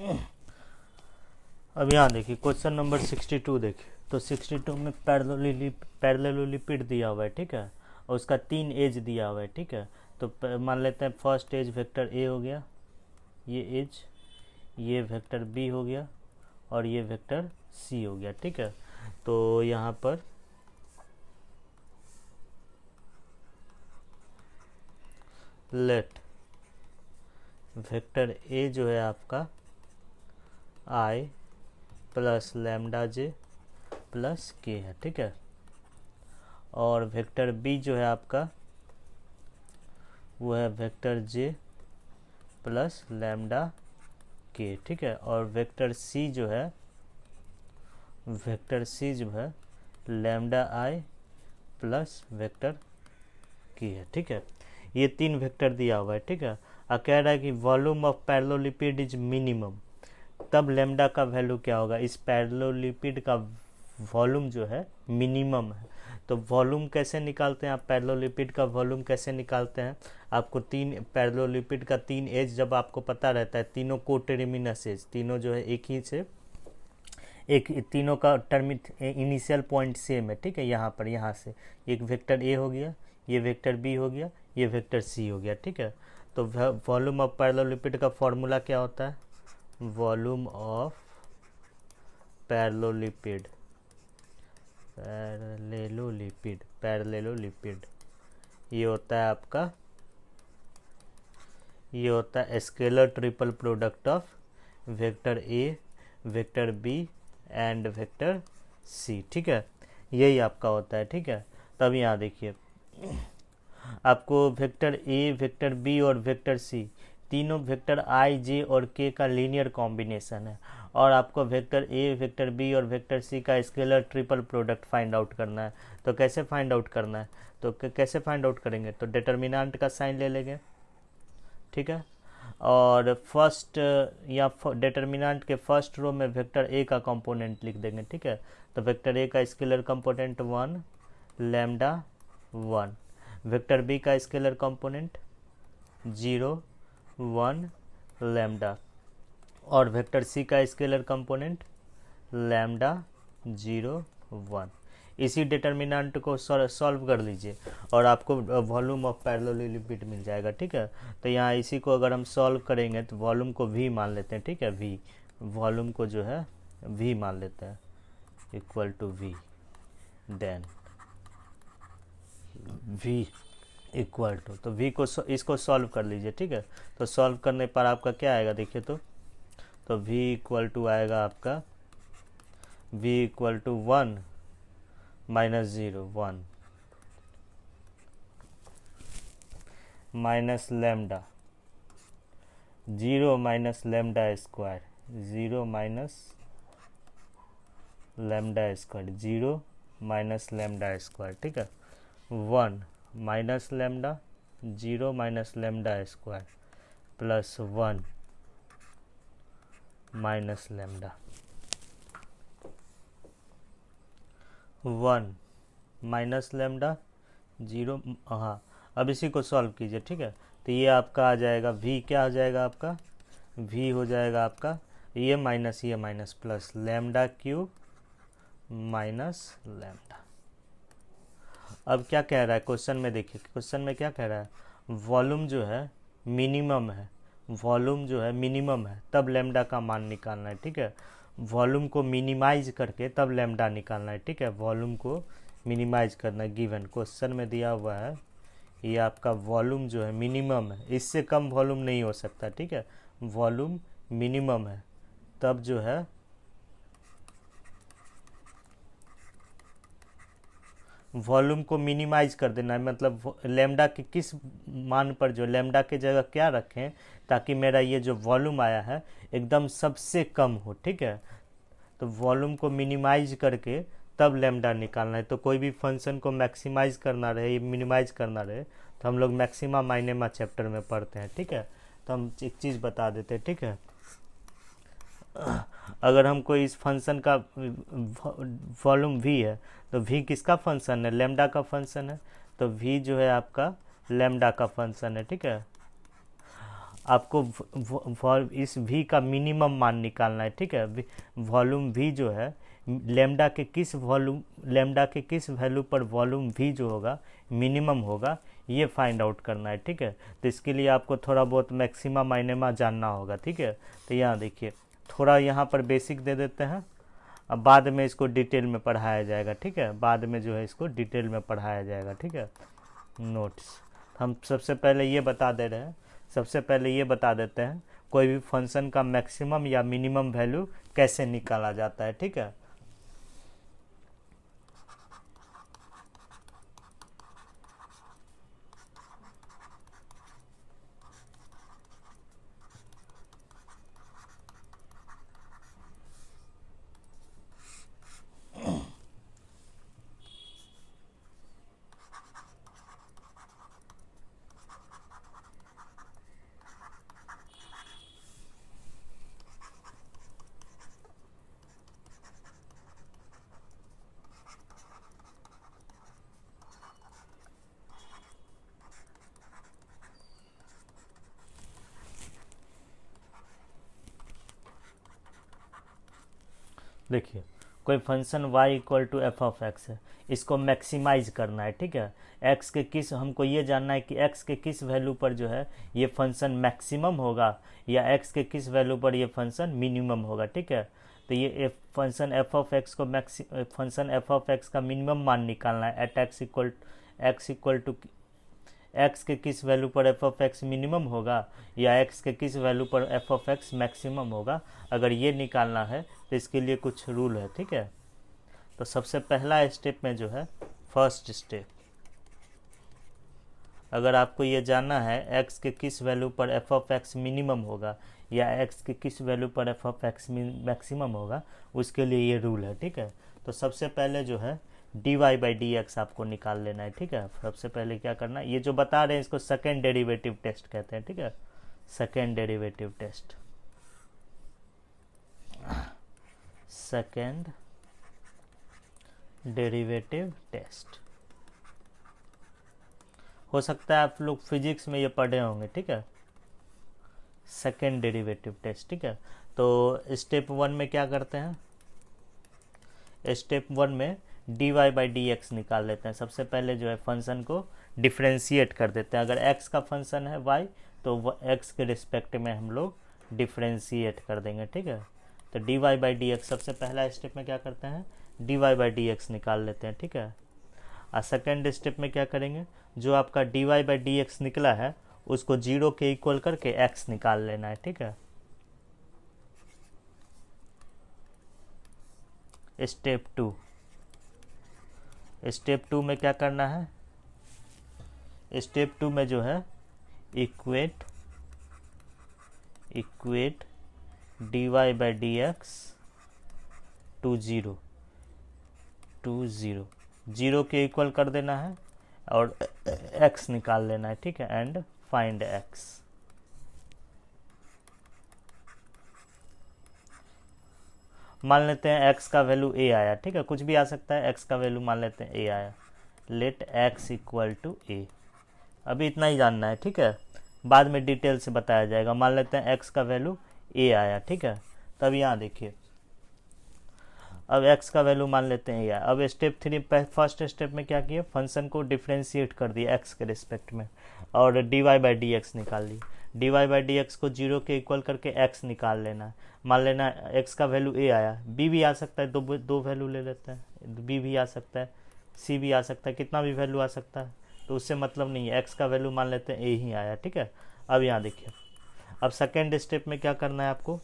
अब यहाँ देखिए क्वेश्चन नंबर 62 देखिए। तो 62 में पैरेललोलिपिड दिया हुआ है, ठीक है, और उसका 3 एज दिया हुआ है, ठीक है। तो मान लेते हैं फर्स्ट एज वेक्टर ए हो गया, ये एज, ये वेक्टर बी हो गया, और ये वेक्टर सी हो गया, ठीक है। तो यहाँ पर लेट वेक्टर ए जो है आपका आई प्लस लैम्डा जे प्लस के है, ठीक है, और वेक्टर बी जो है आपका वो है वेक्टर जे प्लस लैम्डा के, ठीक है, और वेक्टर सी जो है लैम्डा आई प्लस वेक्टर के है, ठीक है। ये 3 वेक्टर दिया हुआ है, ठीक है। कह रहा है कि वॉल्यूम ऑफ पैरेललोलिपिड इज मिनिमम, तब लैम्डा का वैल्यू क्या होगा, इस पैरेललोलिपिड का वॉल्यूम जो है मिनिमम है। तो वॉल्यूम कैसे निकालते हैं आप, पैरेललोलिपिड का वॉल्यूम कैसे निकालते हैं, आपको 3 पैरेललोलिपिड का 3 एज जब आपको पता रहता है, तीनों कोटरमिनस एज, तीनों जो है एक ही से एक, तीनों का टर्म इनिशियल पॉइंट सेम है, ठीक है। यहाँ पर यहाँ से एक वेक्टर ए हो गया, ये वेक्टर बी हो गया, ये वेक्टर सी हो गया, ठीक है। तो वॉल्यूम ऑफ पैरेललोलिपिड का फॉर्मूला क्या होता है, वॉल्यूम ऑफ पैरेललोलिपिड पैरेललोलिपिड ये होता है आपका, ये होता है scalar triple product of vector A, vector B and vector C, ठीक है, यही आपका होता है, ठीक है। तब यहाँ देखिए आपको वेक्टर ए, वेक्टर बी और वेक्टर सी तीनों वेक्टर आई, जे और के का लीनियर कॉम्बिनेशन है, और आपको वेक्टर ए, वेक्टर बी और वेक्टर सी का scalar triple product find out करना है। तो कैसे फाइंड आउट करना है, तो कैसे फाइंड आउट करेंगे, तो डिटर्मिनेंट का साइन ले लेंगे, ठीक है, और फर्स्ट या डिटर्मिनेंट के फर्स्ट रो में वेक्टर ए का कंपोनेंट लिख देंगे, ठीक है। तो वेक्टर ए का scalar component 1 lambda 1, vector B का स्केलर कंपोनेंट 0 1 लैम्डा, और वेक्टर सी का स्केलर कंपोनेंट लैम्डा 0 1। इसी डिटर्मिनेंट को सॉल्व कर लीजिए और आपको वॉल्यूम ऑफ पैरेललोलिपिड मिल जाएगा, ठीक है। तो यहाँ इसी को अगर हम सॉल्व करेंगे तो वॉल्यूम को वी मान लेते हैं, ठीक है, वी, वॉल्यूम को जो है वी मान लेते हैं, equal to V, then V equal to, तो वी को इसको सॉल्व कर लीजिए, ठीक है। तो सॉल्व करने पर आपका क्या आएगा देखिए, तो वी इक्वल टू आएगा आपका, V equal to 1 minus 0 1 minus lambda 0 minus lambda square 0 minus lambda square 0 minus lambda square, ठीक है, 1 minus lambda 0 minus lambda square plus 1 minus lambda 1 minus lambda 0, हाँ, अब इसी को सॉल्व कीजिए, ठीक है। तो ये आपका आ जाएगा v, क्या हो जाएगा आपका, v हो जाएगा आपका ये minus plus lambda cube minus lambda. अब क्या कह रहा है क्वेश्चन में, देखिए क्वेश्चन में क्या कह रहा है, वॉल्यूम जो है मिनिमम है, वॉल्यूम जो है मिनिमम है, तब लैम्डा का मान निकालना है, ठीक है। वॉल्यूम को मिनिमाइज करके तब लैम्डा निकालना है, ठीक है, वॉल्यूम को मिनिमाइज करना है। गिवन क्वेश्चन में दिया हुआ है ये आपका वॉल्यूम जो है मिनिमम है, इससे कम वॉल्यूम नहीं हो सकता, ठीक है, वॉल्यूम मिनिमम है, तब जो है वॉल्यूम को मिनिमाइज कर देना है, मतलब लैम्डा के किस मान पर, जो लैम्डा के जगह क्या रखें ताकि मेरा ये जो वॉल्यूम आया है एकदम सबसे कम हो, ठीक है। तो वॉल्यूम को मिनिमाइज करके तब लैम्डा निकालना है। तो कोई भी फंक्शन को मैक्सिमाइज करना रहे, मिनिमाइज करना रहे, तो हम लोग मैक्सिमा माइनेमा चैप्टर में पढ़ते हैं, ठीक है। तो हम एक चीज़ बता देते हैं, ठीक है, अगर हमको इस फंक्शन का वॉल्यूम v है तो v किसका फंक्शन है, लैम्डा का फंक्शन है, तो v जो है आपका लैम्डा का फंक्शन है, ठीक है। आपको इस v का मिनिमम मान निकालना है, ठीक है। वॉल्यूम v जो है लेमडा के किस वैल्यू पर वॉल्यूम v जो होगा मिनिमम होगा, ये फाइंड आउट करना है, ठीक है। तो इसके लिए आपको थोड़ा बहुत मैक्सिमा माइनेमा जानना होगा, ठीक है। तो यहाँ देखिए, थोड़ा यहाँ पर बेसिक दे देते हैं, अब बाद में इसको डिटेल में पढ़ाया जाएगा, ठीक है। बाद में जो है इसको डिटेल में पढ़ाया जाएगा, ठीक है। नोट्स हम सबसे पहले ये बता दे रहे हैं, सबसे पहले ये बता देते हैं कोई भी फंक्शन का मैक्सिमम या मिनिमम वैल्यू कैसे निकाला जाता है, ठीक है। देखिए, कोई function y equal to F of X है, इसको मैक्सिमाइज करना है, ठीक है। x के किस, हमको ये जानना है कि x के किस वैल्यू पर जो है ये फंक्शन मैक्सिमम होगा या x के किस वैल्यू पर ये फंक्शन मिनिमम होगा, ठीक है। तो ये फंक्शन एफ ऑफ एक्स का मिनिमम मान निकालना है at X equal to X के किस वैल्यू पर एफ ऑफ एक्स मिनिमम होगा या एक्स के किस वैल्यू पर एफ ऑफ एक्स मैक्सिमम होगा। अगर ये निकालना है तो इसके लिए कुछ रूल है, ठीक है। तो सबसे पहला स्टेप में जो है, फर्स्ट स्टेप, अगर आपको ये जानना है एक्स के किस वैल्यू पर एफ ऑफ एक्स मिनिमम होगा या एक्स के किस वैल्यू पर एफ ऑफ एक्स मैक्सिमम होगा, उसके लिए ये रूल है, ठीक है। तो सबसे पहले जो है dy बाई डी एक्स आपको निकाल लेना है, ठीक है। सबसे पहले क्या करना है, ये जो बता रहे हैं इसको सेकेंड डेरिवेटिव टेस्ट कहते हैं, ठीक है। Second derivative test, second derivative test हो सकता है आप लोग फिजिक्स में ये पढ़े होंगे, ठीक है। सेकेंड डेरिवेटिव टेस्ट, ठीक है। तो स्टेप 1 में क्या करते हैं, स्टेप 1 में dy बाई डी एक्स निकाल लेते हैं। सबसे पहले जो है फंक्शन को डिफ्रेंशिएट कर देते हैं। अगर x का फंक्शन है y तो x के रिस्पेक्ट में हम लोग डिफ्रेंशिएट कर देंगे, ठीक है। तो dy बाई डी एक्स, सबसे पहला स्टेप में क्या करते हैं, dy बाई डी एक्स निकाल लेते हैं, ठीक है। और सेकेंड स्टेप में क्या करेंगे, जो आपका dy बाई डी एक्स निकला है उसको 0 के इक्वल करके x निकाल लेना है, ठीक है। स्टेप 2, स्टेप 2 में क्या करना है, स्टेप 2 में जो है equate dy by D X to 0 के इक्वल कर देना है और x निकाल लेना है, ठीक है। एंड फाइंड x, मान लेते हैं x का वैल्यू a आया, ठीक है। कुछ भी आ सकता है, x का वैल्यू मान लेते हैं a आया, let x equal to a। अभी इतना ही जानना है, ठीक है। बाद में डिटेल से बताया जाएगा। मान लेते हैं x का वैल्यू a आया, ठीक है। तब यहाँ देखिए, अब x का वैल्यू मान लेते हैं a आया। अब स्टेप 3, फर्स्ट स्टेप में क्या किया, फंक्शन को डिफ्रेंशिएट कर दिया x के रिस्पेक्ट में और dy बाई डी एक्स निकाल ली। dy बाई डी एक्स को 0 के इक्वल करके x निकाल लेना है। मान लेना x का वैल्यू a आया, b भी आ सकता है, दो वैल्यू ले लेते हैं, b भी आ सकता है, c भी आ सकता है, कितना भी वैल्यू आ सकता है, तो उससे मतलब नहीं है। x का वैल्यू मान लेते हैं a ही आया, ठीक है। अब यहाँ देखिए, अब सेकेंड स्टेप में क्या करना है आपको,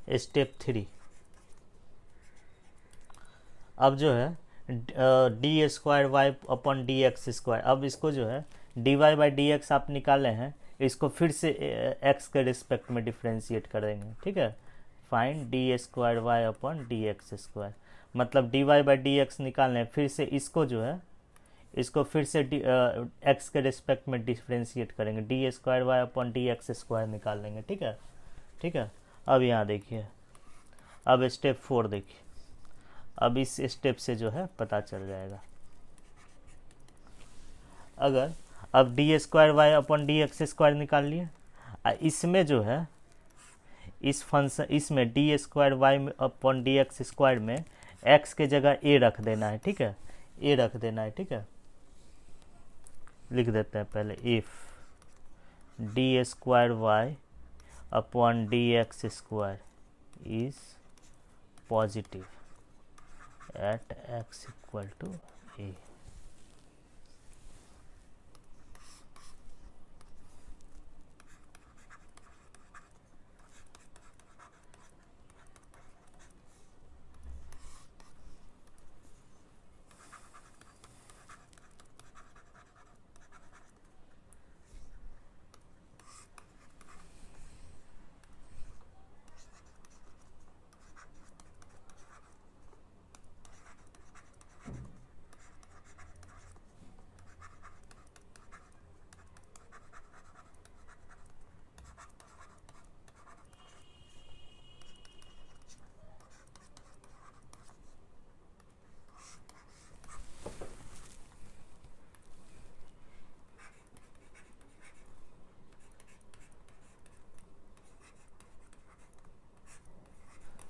स्टेप 3, अब जो है D square Y upon D X square, अब इसको जो है D Y by D X आप निकाले हैं, इसको फिर से एक्स के रिस्पेक्ट में डिफ्रेंशिएट करेंगे, ठीक है। Find D square Y upon D X square, मतलब D Y by D X निकालने, फिर से इसको जो है इसको फिर से एक्स के रिस्पेक्ट में डिफ्रेंशिएट करेंगे, D square Y upon D X square निकाल लेंगे, ठीक है, ठीक है। अब यहाँ देखिए, अब स्टेप 4 देखिए, अब इस स्टेप से जो है पता चल जाएगा। अगर अब D square Y upon D X square निकाल लिए। इसमें जो है इस फंक्शन इसमें D square Y upon D X square में एक्स के जगह ए रख देना है, ठीक है, ए रख देना है, ठीक है। लिख देते हैं पहले, if D square Y upon D X square is positive at X equal to A.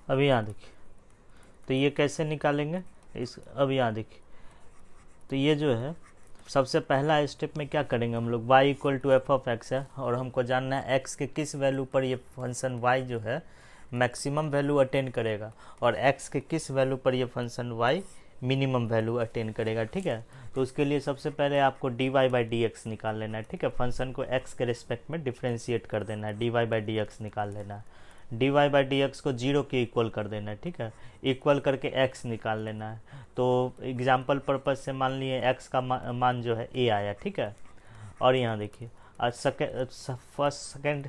अभी यहाँ देखिए, तो ये कैसे निकालेंगे अब यहाँ देखिए, तो ये जो है सबसे पहला स्टेप में क्या करेंगे हम लोग, y equal to F of X है और हमको जानना है x के किस वैल्यू पर ये फंक्शन y जो है मैक्सिमम वैल्यू अटेन करेगा और x के किस वैल्यू पर ये function y minimum value attain करेगा, ठीक है। तो उसके लिए सबसे पहले आपको dy बाई डी एक्स निकाल लेना है, ठीक है। फंक्शन को x के रिस्पेक्ट में डिफ्रेंशिएट कर देना है, dy बाई डी एक्स निकाल लेना है। D Y by D X को 0 के इक्वल कर देना है, ठीक है। इक्वल करके x निकाल लेना है। तो एग्जाम्पल पर्पज से मान लिए x का मान जो है a आया, ठीक है। और यहाँ देखिए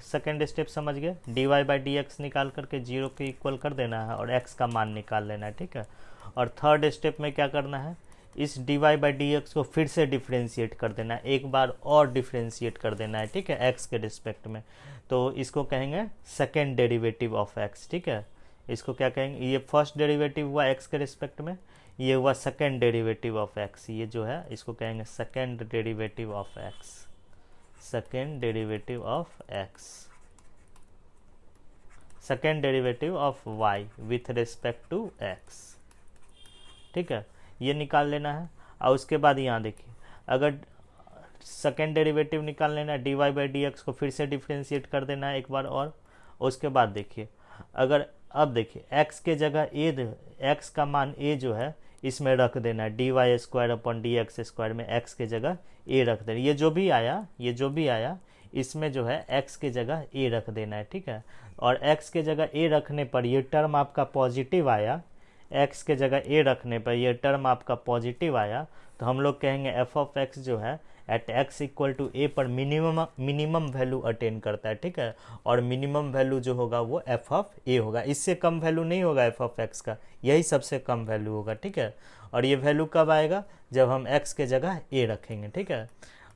सेकेंड स्टेप समझ गए, D Y by D X निकाल करके 0 के इक्वल कर देना है और x का मान निकाल लेना है, ठीक है। और थर्ड स्टेप में क्या करना है, इस D Y by D X को फिर से डिफ्रेंशिएट कर देना है, एक बार और डिफ्रेंशिएट कर देना है, ठीक है, x के रिस्पेक्ट में। तो इसको कहेंगे सेकेंड डेरिवेटिव ऑफ x, ठीक है। इसको क्या कहेंगे, ये फर्स्ट डेरिवेटिव हुआ x के रिस्पेक्ट में, ये हुआ सेकेंड डेरिवेटिव ऑफ x, ये जो है इसको कहेंगे second derivative of x, second derivative of x, second derivative of y with respect to x, ठीक है। ये निकाल लेना है। और उसके बाद यहाँ देखिए, अगर सेकेंड डेरिवेटिव निकाल लेना है, D Y by D X को फिर से डिफ्रेंशिएट कर देना है एक बार और उसके बाद देखिए, अगर अब देखिए x के जगह x का मान a जो है इसमें रख देना है, D Y square upon D X square में x के जगह a रख देना, ये जो भी आया इसमें जो है x के जगह a रख देना है, ठीक है। और x के जगह a रखने पर ये टर्म आपका पॉजिटिव आया, x के जगह a रखने पर ये टर्म आपका पॉजिटिव आया, तो हम लोग कहेंगे एफ ऑफ एक्स जो है at x equal to A पर मिनिमम वैल्यू अटेन करता है, ठीक है। और मिनिमम वैल्यू जो होगा वो एफ ऑफ ए होगा, इससे कम वैल्यू नहीं होगा एफ ऑफ एक्स का, यही सबसे कम वैल्यू होगा, ठीक है। और ये वैल्यू कब आएगा, जब हम x के जगह a रखेंगे, ठीक है।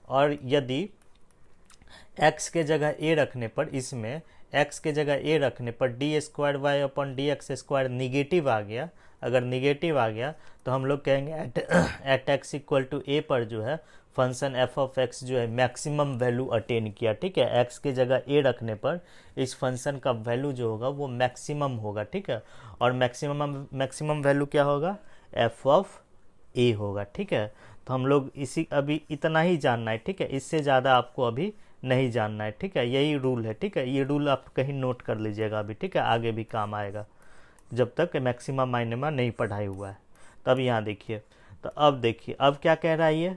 और यदि x के जगह a रखने पर, इसमें x के जगह a रखने पर D square Y upon D X square negative आ गया, अगर निगेटिव आ गया तो हम लोग कहेंगे at x equal to A पर जो है फंक्शन एफ ऑफ एक्स जो है मैक्सिमम वैल्यू अटेन किया, ठीक है। x के जगह a रखने पर इस फंक्शन का वैल्यू जो होगा वो मैक्सिमम होगा, ठीक है। और मैक्सिमम वैल्यू क्या होगा, एफ ऑफ ए होगा, ठीक है। तो हम लोग अभी इतना ही जानना है, ठीक है, इससे ज़्यादा आपको अभी नहीं जानना है, ठीक है। यही रूल है, ठीक है, ये रूल आप कहीं नोट कर लीजिएगा अभी, ठीक है, आगे भी काम आएगा जब तक मैक्सिमम माइनिमम नहीं पढ़ाई हुआ है। तब यहाँ देखिए, तो अब देखिए अब क्या कह रहा है ये,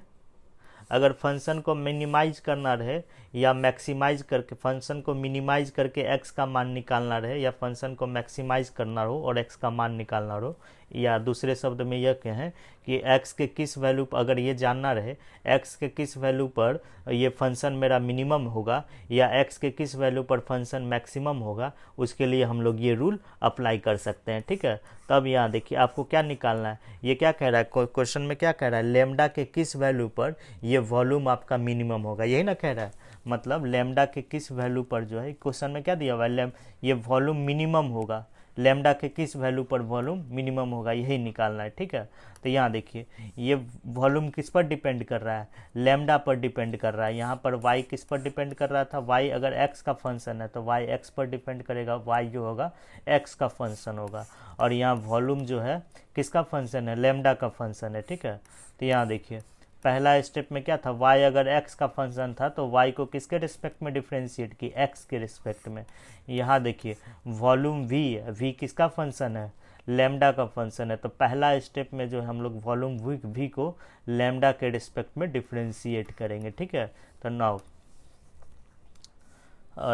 अगर फंक्शन को मिनिमाइज करना रहे या मैक्सिमाइज करके, फंक्शन को मिनिमाइज करके x का मान निकालना रहे या फंक्शन को मैक्सिमाइज करना हो और x का मान निकालना हो, या दूसरे शब्द में यह कहें कि x के किस वैल्यू पर, अगर ये जानना रहे x के किस वैल्यू पर ये फंक्शन मेरा मिनिमम होगा या x के किस वैल्यू पर फंक्शन मैक्सिमम होगा, उसके लिए हम लोग ये रूल अप्लाई कर सकते हैं, ठीक है। तब यहाँ देखिए आपको क्या निकालना है, ये क्या कह रहा है क्वेश्चन में, क्या कह रहा है, लेमडा के किस वैल्यू पर ये वॉल्यूम आपका मिनिमम होगा, यही ना कह रहा है। मतलब लेमडा के किस वैल्यू पर जो है क्वेश्चन में क्या दिया हुआ है, ये वॉल्यूम मिनिमम होगा, लेमडा के किस वैल्यू पर वॉल्यूम मिनिमम होगा यही निकालना है, ठीक है। तो यहाँ देखिए ये वॉल्यूम किस पर डिपेंड कर रहा है, लेमडा पर डिपेंड कर रहा है। यहाँ पर y किस पर डिपेंड कर रहा था, y अगर x का फंक्शन है तो y x पर डिपेंड करेगा, y जो होगा x का फंक्शन होगा। और यहाँ वॉल्यूम जो है किसका फंक्शन है, लेमडा का फंक्शन है, ठीक है। तो यहाँ देखिए पहला स्टेप में क्या था, y अगर x का फंक्शन था तो y को किसके रिस्पेक्ट में डिफ्रेंशिएट की, x के रिस्पेक्ट में। यहाँ देखिए वॉल्यूम v है, v किसका फंक्शन है, लेमडा का फंक्शन है। तो पहला स्टेप में जो हम लोग वॉल्यूम v को लेमडा के रिस्पेक्ट में डिफ्रेंशिएट करेंगे, ठीक है। तो नाउ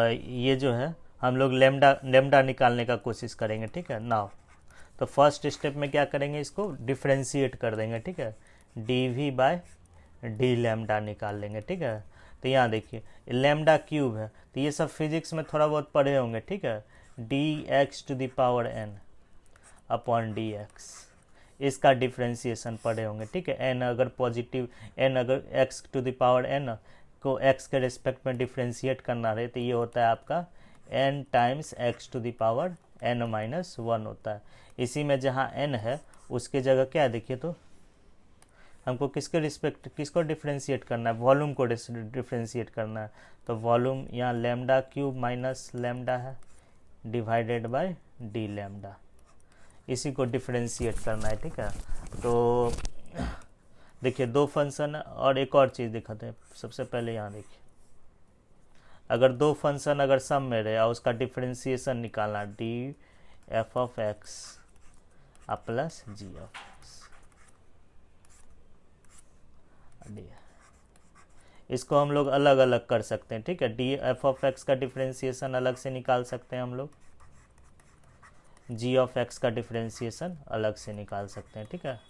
ये जो है हम लोग लेमडा निकालने का कोशिश करेंगे, ठीक है। नाउ तो फर्स्ट स्टेप में क्या करेंगे, इसको डिफ्रेंशिएट कर देंगे, ठीक है। डी बाय डी लेमडा निकाल लेंगे, ठीक है। तो यहाँ देखिए लेमडा क्यूब है, तो ये सब फिजिक्स में थोड़ा बहुत पढ़े होंगे, ठीक है। D X to the power N upon D X, इसका डिफ्रेंशिएशन पढ़े होंगे, ठीक है। एन अगर पॉजिटिव, एन अगर X to the power N को एक्स के रिस्पेक्ट में डिफ्रेंशिएट करना रहे तो ये होता है आपका N times X to the power N minus one होता है। इसी में जहाँ एन है उसके जगह क्या है देखिए, तो हमको किसके रिस्पेक्ट किसको डिफ्रेंशिएट करना है, वॉल्यूम को डिफ्रेंशिएट करना है। तो वॉल्यूम यहाँ लेमडा क्यूब माइनस लेमडा है डिवाइडेड बाय डी लेमडा, इसी को डिफ्रेंशिएट करना है, ठीक है। तो देखिए दो फंक्शन और एक और चीज़ दिखाते हैं। सबसे पहले यहाँ देखिए अगर दो फंक्शन अगर सम में रहे और उसका डिफ्रेंशिएशन निकालना, D F of X plus G of X, इसको हम लोग अलग अलग कर सकते हैं, ठीक है। डी एफ ऑफ एक्स का डिफ्रेंशिएशन अलग से निकाल सकते हैं हम लोग, जी ऑफ एक्स का डिफ्रेंशिएशन अलग से निकाल सकते हैं, ठीक है।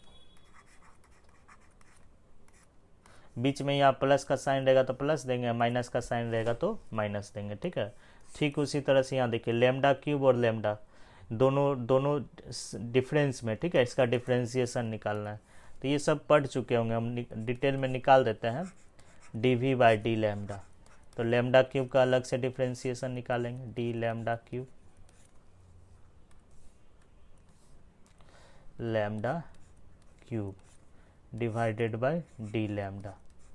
बीच में यहाँ प्लस का साइन रहेगा तो प्लस देंगे, माइनस का साइन रहेगा तो माइनस देंगे, ठीक है। ठीक उसी तरह से यहाँ देखिए लेमडा क्यूब और लेमडा दोनों डिफरेंस में, ठीक है, इसका डिफ्रेंशिएशन निकालना है। तो ये सब पढ़ चुके होंगे, हम डिटेल में निकाल देते हैं। D V by D lambda, तो लेमडा क्यूब का अलग से डिफ्रेंशिएशन निकालेंगे, D lambda cube lambda cube divided by D lambda,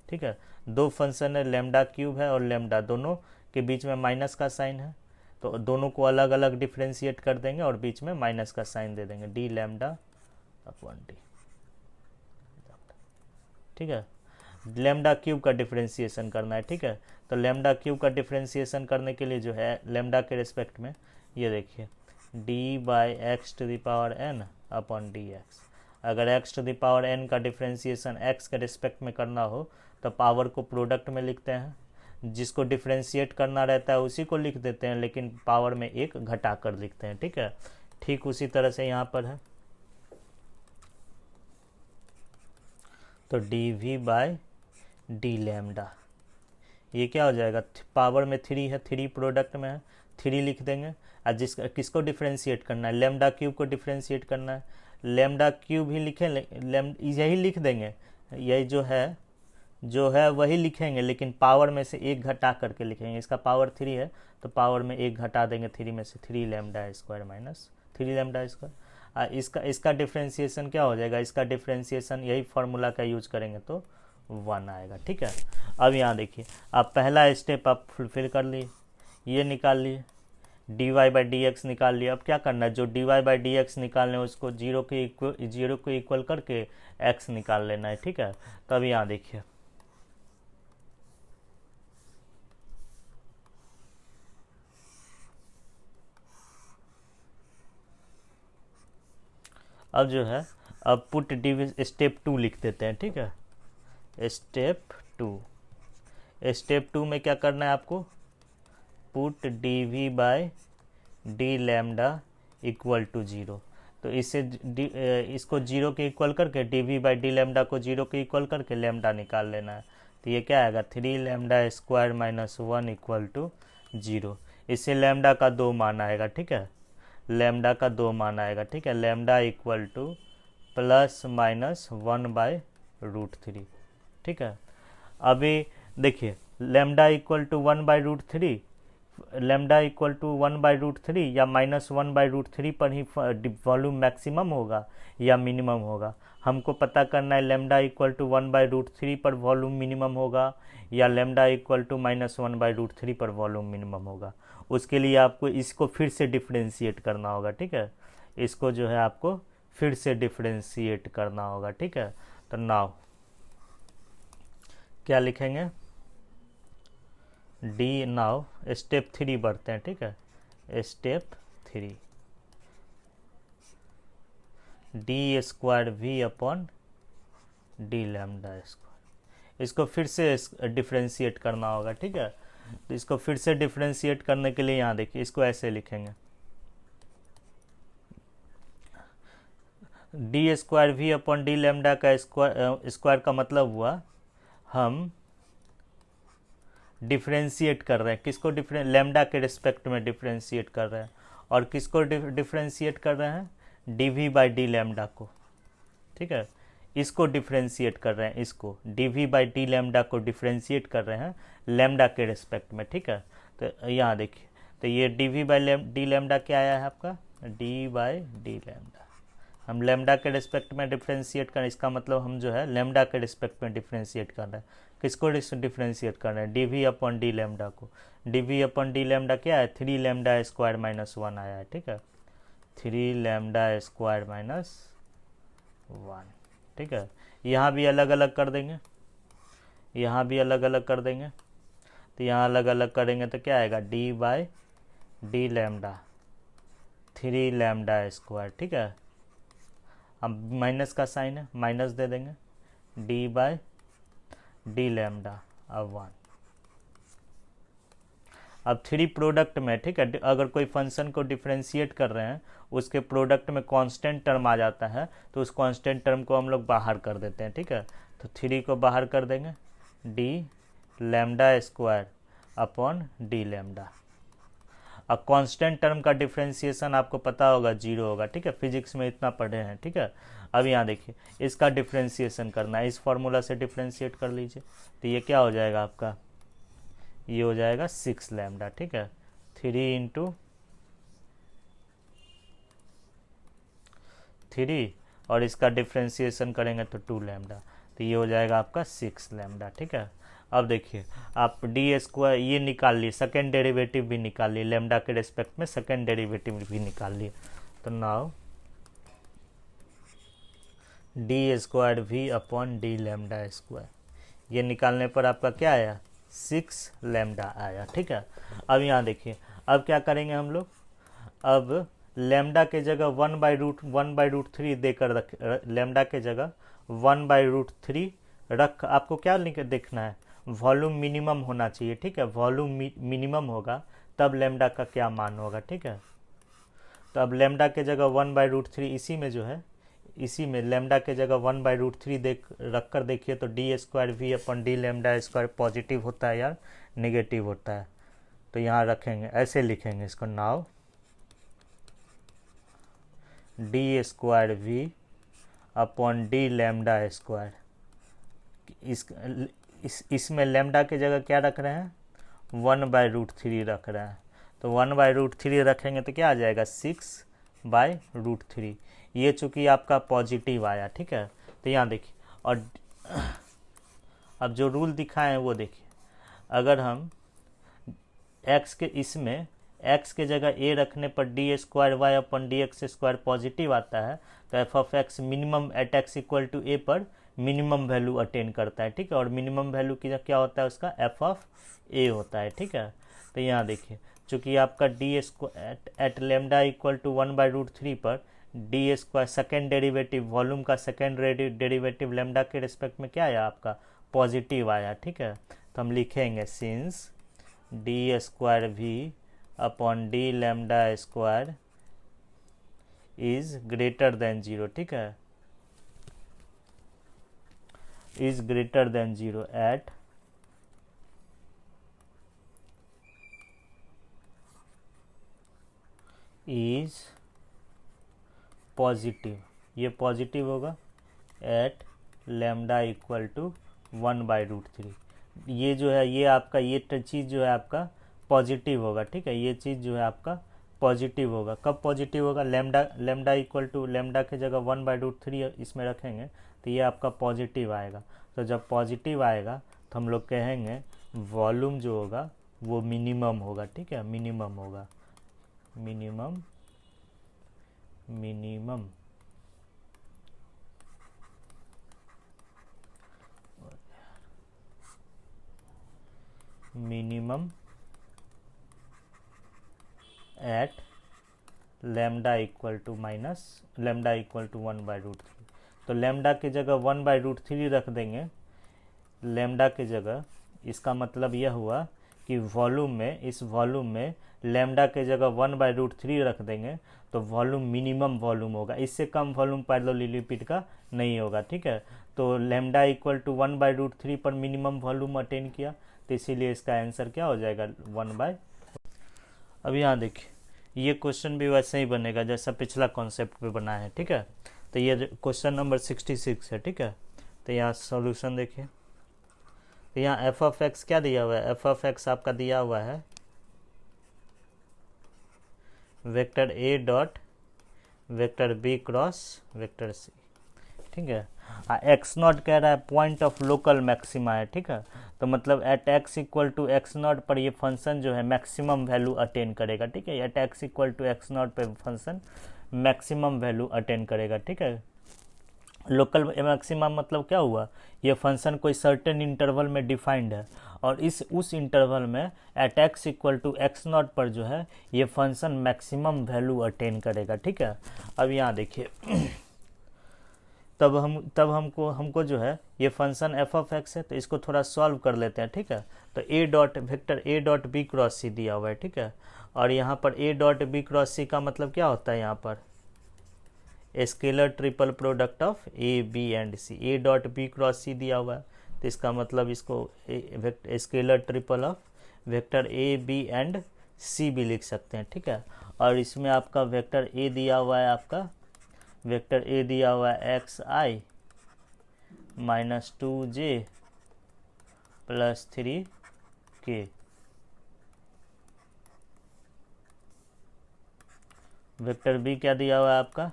ठीक है। दो फंक्शन है, लेमडा क्यूब है और लेमडा, दोनों के बीच में माइनस का साइन है, तो दोनों को अलग अलग डिफ्रेंशिएट कर देंगे और बीच में माइनस का साइन दे देंगे, डी लेमडा अपॉन डी, ठीक है। लेमडा क्यूब का डिफ्रेंशिएशन करना है, ठीक है। तो लेमडा क्यूब का डिफ्रेंशिएशन करने के लिए जो है लेमडा के रिस्पेक्ट में ये देखिए D by X to the power N upon D X. अगर X to the power N का डिफ्रेंशिएशन एक्स के रिस्पेक्ट में करना हो तो पावर को प्रोडक्ट में लिखते हैं, जिसको डिफ्रेंशिएट करना रहता है उसी को लिख देते हैं, लेकिन पावर में एक घटा कर लिखते हैं, ठीक है। ठीक उसी तरह से यहाँ पर है, तो D V by D lambda, ये क्या हो जाएगा, पावर में थ्री है, थ्री प्रोडक्ट में है, थ्री लिख देंगे। और किसको डिफ्रेंशिएट करना है, लेमडा क्यूब को डिफ्रेंशिएट करना है, लेमडा क्यूब ही लिखें, यही लिख देंगे, यही जो है वही लिखेंगे, लेकिन पावर में से एक घटा करके लिखेंगे। इसका पावर थ्री है तो पावर में एक घटा देंगे, थ्री में से three lambda square minus three lambda square. इसका डिफ्रेंशिएशन क्या हो जाएगा, इसका डिफ्रेंशिएशन यही फार्मूला का यूज करेंगे तो वन आएगा, ठीक है। अब यहाँ देखिए आप पहला स्टेप आप फुलफिल कर लिए, ये निकाल लिए, D Y by D X निकाल लिया। अब क्या करना है, जो D Y by D X निकालने उसको जीरो को इक्वल करके एक्स निकाल लेना है, ठीक है। तो अब यहाँ देखिए अब जो है अब पुट डी स्टेप टू लिख देते हैं, ठीक है। स्टेप टू में क्या करना है आपको, put D V by D lambda equal to zero. तो इसको जीरो के इक्वल करके D V by D lambda को जीरो के इक्वल करके लेमडा निकाल लेना है। तो ये क्या आएगा, three lambda square minus one equal to zero. इससे लेमडा का दो मान आएगा, ठीक है, लेमडा का दो मान आएगा, ठीक है। Lambda equal to plus minus one by root three, ठीक है। अभी देखिए lambda equal to one by root three, lambda equal to 1/√3 या -1/√3 पर ही वॉल्यूम मैक्सिमम होगा या मिनिमम होगा। हमको पता करना है लेमडा इक्वल टू 1/√3 पर वॉल्यूम मिनिमम होगा या लेमडा इक्वल टू -1/√3 पर वॉल्यूम मिनिमम होगा। उसके लिए आपको इसको फिर से डिफ्रेंशिएट करना होगा, ठीक है। इसको जो है आपको फिर से डिफ्रेंशिएट करना होगा, ठीक है। तो नाउ क्या लिखेंगे, डी, नाउ स्टेप 3 बढ़ते हैं, ठीक है। Step 3 D square V upon D lambda square, इसको फिर से डिफ्रेंशिएट करना होगा, ठीक है। तो इसको फिर से डिफ्रेंशिएट करने के लिए यहाँ देखिए इसको ऐसे लिखेंगे, D square V upon D lambda का स्क्वायर का मतलब हुआ हम डिफ्रेंशिएट कर रहे हैं, किसको लैम्डा के रिस्पेक्ट में डिफ्रेंशिएट कर रहे हैं, और किसको डिफ्रेंशिएट कर रहे हैं, D V by D lambda को, ठीक है। इसको डिफ्रेंशिएट कर रहे हैं, इसको D V by D lambda को डिफ्रेंशिएट कर रहे हैं लैम्डा के रिस्पेक्ट में, ठीक है। तो यहाँ देखिए, तो ये D V by D lambda क्या आया है आपका, डी बाई डी लैम्डा। हम लैम्डा के रिस्पेक्ट में डिफ्रेंशिएट करें, इसका मतलब हम जो है लैम्डा के रिस्पेक्ट में डिफ्रेंशिएट कर रहे हैं। किसको डिफ्रेंशिएट कर रहे हैं, D V upon D lambda को। D V upon D lambda क्या है, 3 लैम्डा स्क्वायर -1 आया है, ठीक है। 3 लैम्डा स्क्वायर -1, ठीक है। यहाँ भी अलग अलग कर देंगे, यहाँ भी अलग अलग कर देंगे। तो यहाँ अलग अलग करेंगे तो क्या आएगा, D by D lambda 3 lambda square, ठीक है। अब माइनस का साइन है, माइनस दे देंगे, डी बाई डी लैम्डा अब 1। अब 3 प्रोडक्ट में, ठीक है, अगर कोई फंक्शन को डिफ्रेंशिएट कर रहे हैं उसके प्रोडक्ट में कांस्टेंट टर्म आ जाता है तो उस कांस्टेंट टर्म को हम लोग बाहर कर देते हैं, ठीक है। तो 3 को बाहर कर देंगे, D lambda square upon D lambda. अब कांस्टेंट टर्म का डिफ्रेंशिएशन आपको पता होगा 0 होगा, ठीक है, फिजिक्स में इतना पढ़े हैं, ठीक है। अब यहाँ देखिए इसका डिफ्रेंशिएशन करना है, इस फॉर्मूला से डिफ्रेंशिएट कर लीजिए। तो ये क्या हो जाएगा आपका, ये हो जाएगा 6 लैम्डा, ठीक है। 3 इंटू 3 और इसका डिफ्रेंशिएशन करेंगे तो 2 लैम्डा, तो ये हो जाएगा आपका 6 लैम्डा, ठीक है। अब देखिए आप डी स्क्वायर ये निकाल लिए, सेकेंड डेरिवेटिव भी निकाल लिए, लैम्डा के रेस्पेक्ट में सेकेंड डेरिवेटिव भी निकाल लिए। तो now D square V upon D lambda square, ये निकालने पर आपका क्या आया, 6 लैम्डा आया, ठीक है। अब यहाँ देखिए अब क्या करेंगे हम लोग, अब लैम्डा के जगह 1/√3 देकर रख, लैम्डा के जगह 1/√3 रख, आपको क्या देखना है, वॉल्यूम मिनिमम होना चाहिए, ठीक है। वॉल्यूम मिनिमम होगा तब लैम्डा का क्या मान होगा, ठीक है। तो अब लैम्डा के जगह 1/√3 इसी में जो है, इसी में लैम्डा के जगह 1/√3 रख कर देखिए तो D square V upon D lambda square positive होता है या नेगेटिव होता है। तो यहाँ रखेंगे, ऐसे लिखेंगे इसको, now D square V upon D lambda square, इसमें लैम्डा की जगह क्या रख रहे हैं, 1/√3 रख रहे हैं। तो 1/√3 रखेंगे तो क्या आ जाएगा, 6/√3। ये चूँकि आपका पॉजिटिव आया, ठीक है। तो यहाँ देखिए, और अब जो रूल दिखाए हैं वो देखिए, अगर हम x के इसमें x के जगह a रखने पर D square Y upon D X square positive आता है, तो F of X minimum at X equal to A पर मिनिमम वैल्यू अटेन करता है, ठीक है। और मिनिमम वैल्यू की क्या होता है, उसका एफ ऑफ ए होता है, ठीक है। तो यहाँ देखिए चूँकि आपका D square at lambda equal to 1/√3 पर D square second derivative, volume का सेकेंड डेरिवेटिव लेमडा के रिस्पेक्ट में क्या आया आपका, पॉजिटिव आया, ठीक है। तो हम लिखेंगे since D square V upon D lambda square is greater than 0, ठीक है, is greater than 0 at is positive, ये पॉजिटिव होगा, एट लैम्डा इक्वल टू 1/√3। ये जो है, ये आपका ये चीज़ जो है आपका पॉजिटिव होगा, ठीक है। ये चीज़ जो है आपका पॉजिटिव होगा। कब पॉजिटिव होगा? लेमडा इक्वल टू लेमडा की जगह 1/√3 इसमें रखेंगे तो ये आपका पॉजिटिव आएगा। तो जब पॉजिटिव आएगा तो हम लोग कहेंगे वॉल्यूम जो होगा वो मिनिमम होगा, ठीक है, मिनिमम होगा, minimum minimum minimum at lambda equal to 1/√3। तो लेमडा की जगह 1/√3 रख देंगे लेमडा की जगह। इसका मतलब यह हुआ कि वॉल्यूम में, इस वॉल्यूम में लेमडा की जगह 1/√3 रख देंगे तो वॉल्यूम मिनिमम वॉल्यूम होगा। इससे कम वॉल्यूम पैरेललोलिपिड का नहीं होगा, ठीक है। तो लेमडा इक्वल टू 1/√3 पर मिनिमम वॉल्यूम अटेन किया, तो इसीलिए इसका आंसर क्या हो जाएगा? 1/। अब यहाँ देखिए, ये क्वेश्चन भी वैसे ही बनेगा जैसा पिछला कॉन्सेप्ट पे बना है, ठीक है। तो ये क्वेश्चन नंबर 66 है, ठीक है। तो यहाँ सॉल्यूशन देखिए, तो यहाँ एफ ऑफ एक्स क्या दिया हुआ है? एफ ऑफ एक्स आपका दिया हुआ है vector A dot vector B cross vector C, ठीक है। एक्स नॉट कह रहा है पॉइंट ऑफ लोकल मैक्सिमा है, ठीक है। तो मतलब at X equal to X not पर ये फंक्शन जो है मैक्सिमम वैल्यू अटेन करेगा, ठीक है। At X equal to X nought पे फंक्शन मैक्सिमम वैल्यू अटेन करेगा, ठीक है। लोकल मैक्सिमम मतलब क्या हुआ? ये फंक्शन कोई सर्टेन इंटरवल में डिफाइंड है और उस इंटरवल में at X equal to X not पर जो है ये फंक्शन मैक्सिमम वैल्यू अटेन करेगा, ठीक है। अब यहाँ देखिए तब हमको जो है ये फंक्शन एफ ऑफ एक्स है, तो इसको थोड़ा सॉल्व कर लेते हैं, ठीक है। तो A dot vector A dot B cross C दिया हुआ है, ठीक है। और यहाँ पर A dot B cross C का मतलब क्या होता है? यहाँ पर scalar triple product of A B and C. A dot B cross C दिया हुआ है तो इसका मतलब इसको scalar triple of vector A B and C भी लिख सकते हैं, ठीक है। और इसमें आपका वेक्टर ए दिया हुआ है, आपका वेक्टर ए दिया हुआ है X I minus 2j plus 3k। Vector B क्या दिया हुआ है आपका?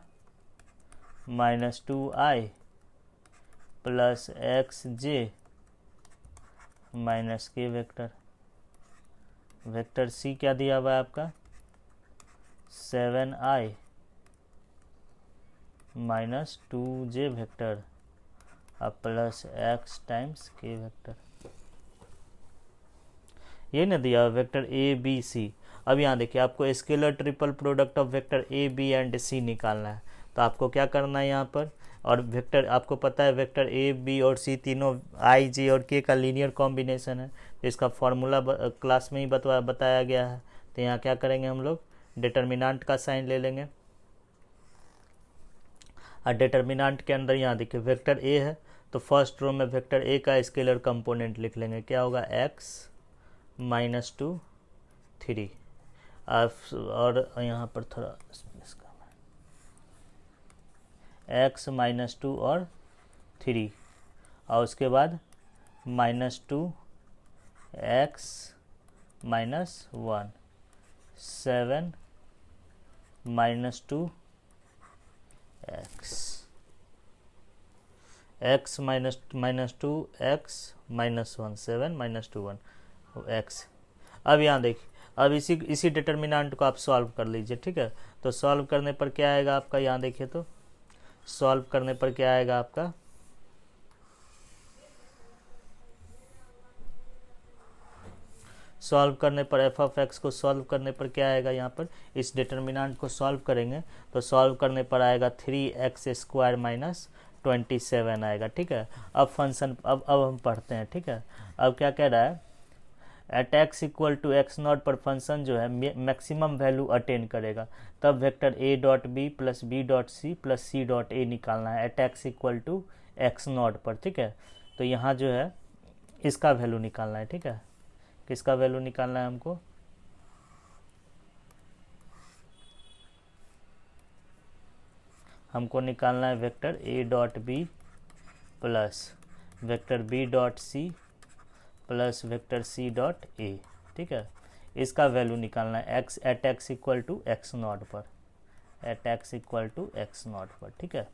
-2i plus xj minus k vector. Vector C क्या दिया हुआ है आपका? 7i माइनस 2j वेक्टर अब plus x times k vector. ये ना दिया वेक्टर ए बी सी। अब यहाँ देखिए आपको scalar triple product of vector A B and C निकालना है, तो आपको क्या करना है यहाँ पर? और वेक्टर आपको पता है वेक्टर ए बी और सी तीनों आई जे और के का लीनियर कॉम्बिनेशन है, तो इसका फॉर्मूला क्लास में ही बताया गया है। तो यहाँ क्या करेंगे हम लोग? डिटर्मिनेंट का साइन ले लेंगे और डिटर्मिनेंट के अंदर यहाँ देखिए वेक्टर ए है तो फर्स्ट रो में वेक्टर ए का स्केलर कंपोनेंट लिख लेंगे। क्या होगा? एक्स माइनस 2 3 और यहाँ पर थोड़ा एक्स माइनस 2 और 3 और उसके बाद -2 x minus 1 7 -2 x minus -2 x minus 1 7 -2 1 x. अब यहाँ देखिए, अब इसी डिटर्मिनेंट को आप सॉल्व कर लीजिए, ठीक है। तो सॉल्व करने पर क्या आएगा आपका? यहाँ देखिए तो सॉल्व करने पर क्या आएगा आपका? सॉल्व करने पर एफ ऑफ एक्स को सॉल्व करने पर क्या आएगा? यहाँ पर इस डिटर्मिनेंट को सॉल्व करेंगे तो सॉल्व करने पर आएगा 3x² माइनस 27 आएगा, ठीक है। अब फंक्शन अब हम पढ़ते हैं, ठीक है। अब क्या कह रहा है? At X equal to X not पर फंक्शन जो है मैक्सिमम वैल्यू अटेन करेगा, तब vector A dot B plus B dot C plus C dot A निकालना है at X equal to X not पर, ठीक है। तो यहाँ जो है इसका वैल्यू निकालना है, ठीक है। किसका वैल्यू निकालना है हमको? हमको निकालना है vector A dot B plus vector B dot C plus vector C dot A, ठीक है। इसका वैल्यू निकालना है X at X equal to X not पर, at X equal to X not पर, ठीक है।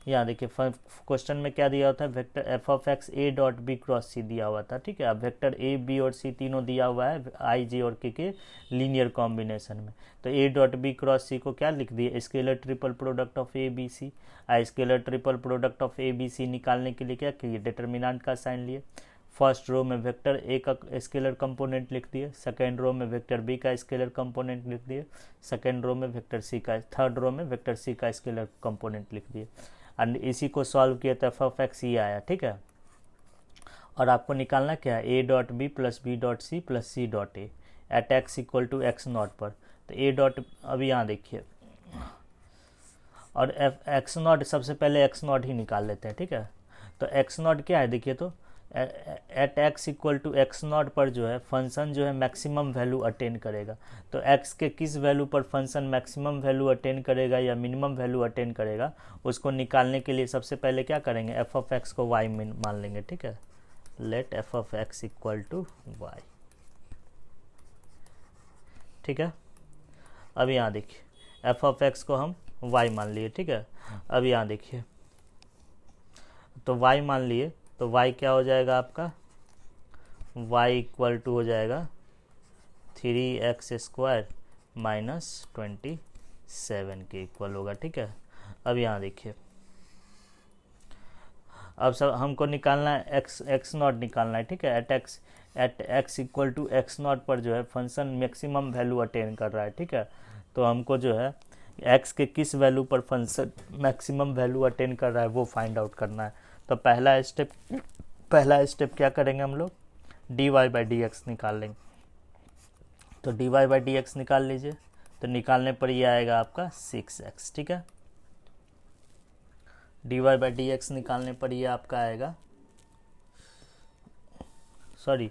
यहाँ देखिए क्वेश्चन में क्या दिया होता है, vector F of X A dot B cross C दिया हुआ था, ठीक है। अब वेक्टर ए बी और सी तीनों दिया हुआ है आई जे और के लीनियर कॉम्बिनेशन में, तो A dot B cross C को क्या लिख दिए, scalar triple product of A B C. Scalar triple product of A B C निकालने के लिए क्या किए, डिटर्मिनेंट का साइन लिए। फर्स्ट रो में वेक्टर ए का स्केलर कंपोनेंट लिख दिए, सेकेंड रो में वेक्टर बी का स्केलर कंपोनेंट लिख दिए, सेकेंड रो में वेक्टर सी का, थर्ड रो में वेक्टर सी का स्केलर कंपोनेंट लिख दिए। एंड इसी को सॉल्व किया तो एफ ऑफ एक्स ये आया, ठीक है। और आपको निकालना क्या है, A dot B plus B dot C plus C dot A at X equal to X not पर। तो ए डॉट अभी यहाँ देखिए, और एफ एक्स नॉट सबसे पहले एक्स नॉट ही निकाल लेते हैं, ठीक है। तो एक्स नॉट क्या है देखिए, तो at X equal to X not पर जो है फंक्शन जो है मैक्सिमम वैल्यू अटेन करेगा। तो एक्स के किस वैल्यू पर फंक्शन मैक्सिमम वैल्यू अटेन करेगा या मिनिमम वैल्यू अटेन करेगा, उसको निकालने के लिए सबसे पहले क्या करेंगे, एफ ऑफ एक्स को वाई मान लेंगे, ठीक है। Let F of X equal to Y, ठीक है। अब यहाँ देखिए एफ ऑफ एक्स को हम वाई मान लिए, ठीक है। अब यहाँ देखिए, तो वाई मान लिए, तो y क्या हो जाएगा आपका, y इक्वल टू हो जाएगा 3x स्क्वायर माइनस 27 के इक्वल होगा, ठीक है। अब यहाँ देखिए, अब सब हमको निकालना है एक्स नॉट निकालना है, ठीक है। At X equal to X not पर जो है फंक्शन मैक्सिमम वैल्यू अटेन कर रहा है, ठीक है। तो हमको जो है x के किस वैल्यू पर फंक्शन मैक्सिमम वैल्यू अटेन कर रहा है वो फाइंड आउट करना है। तो पहला स्टेप क्या करेंगे हम लोग, D Y by D X निकाल लेंगे। तो D Y by D X निकाल लीजिए, तो निकालने पर ये आएगा आपका 6x, ठीक है। D Y by D X निकालने पर ये आपका आएगा, सॉरी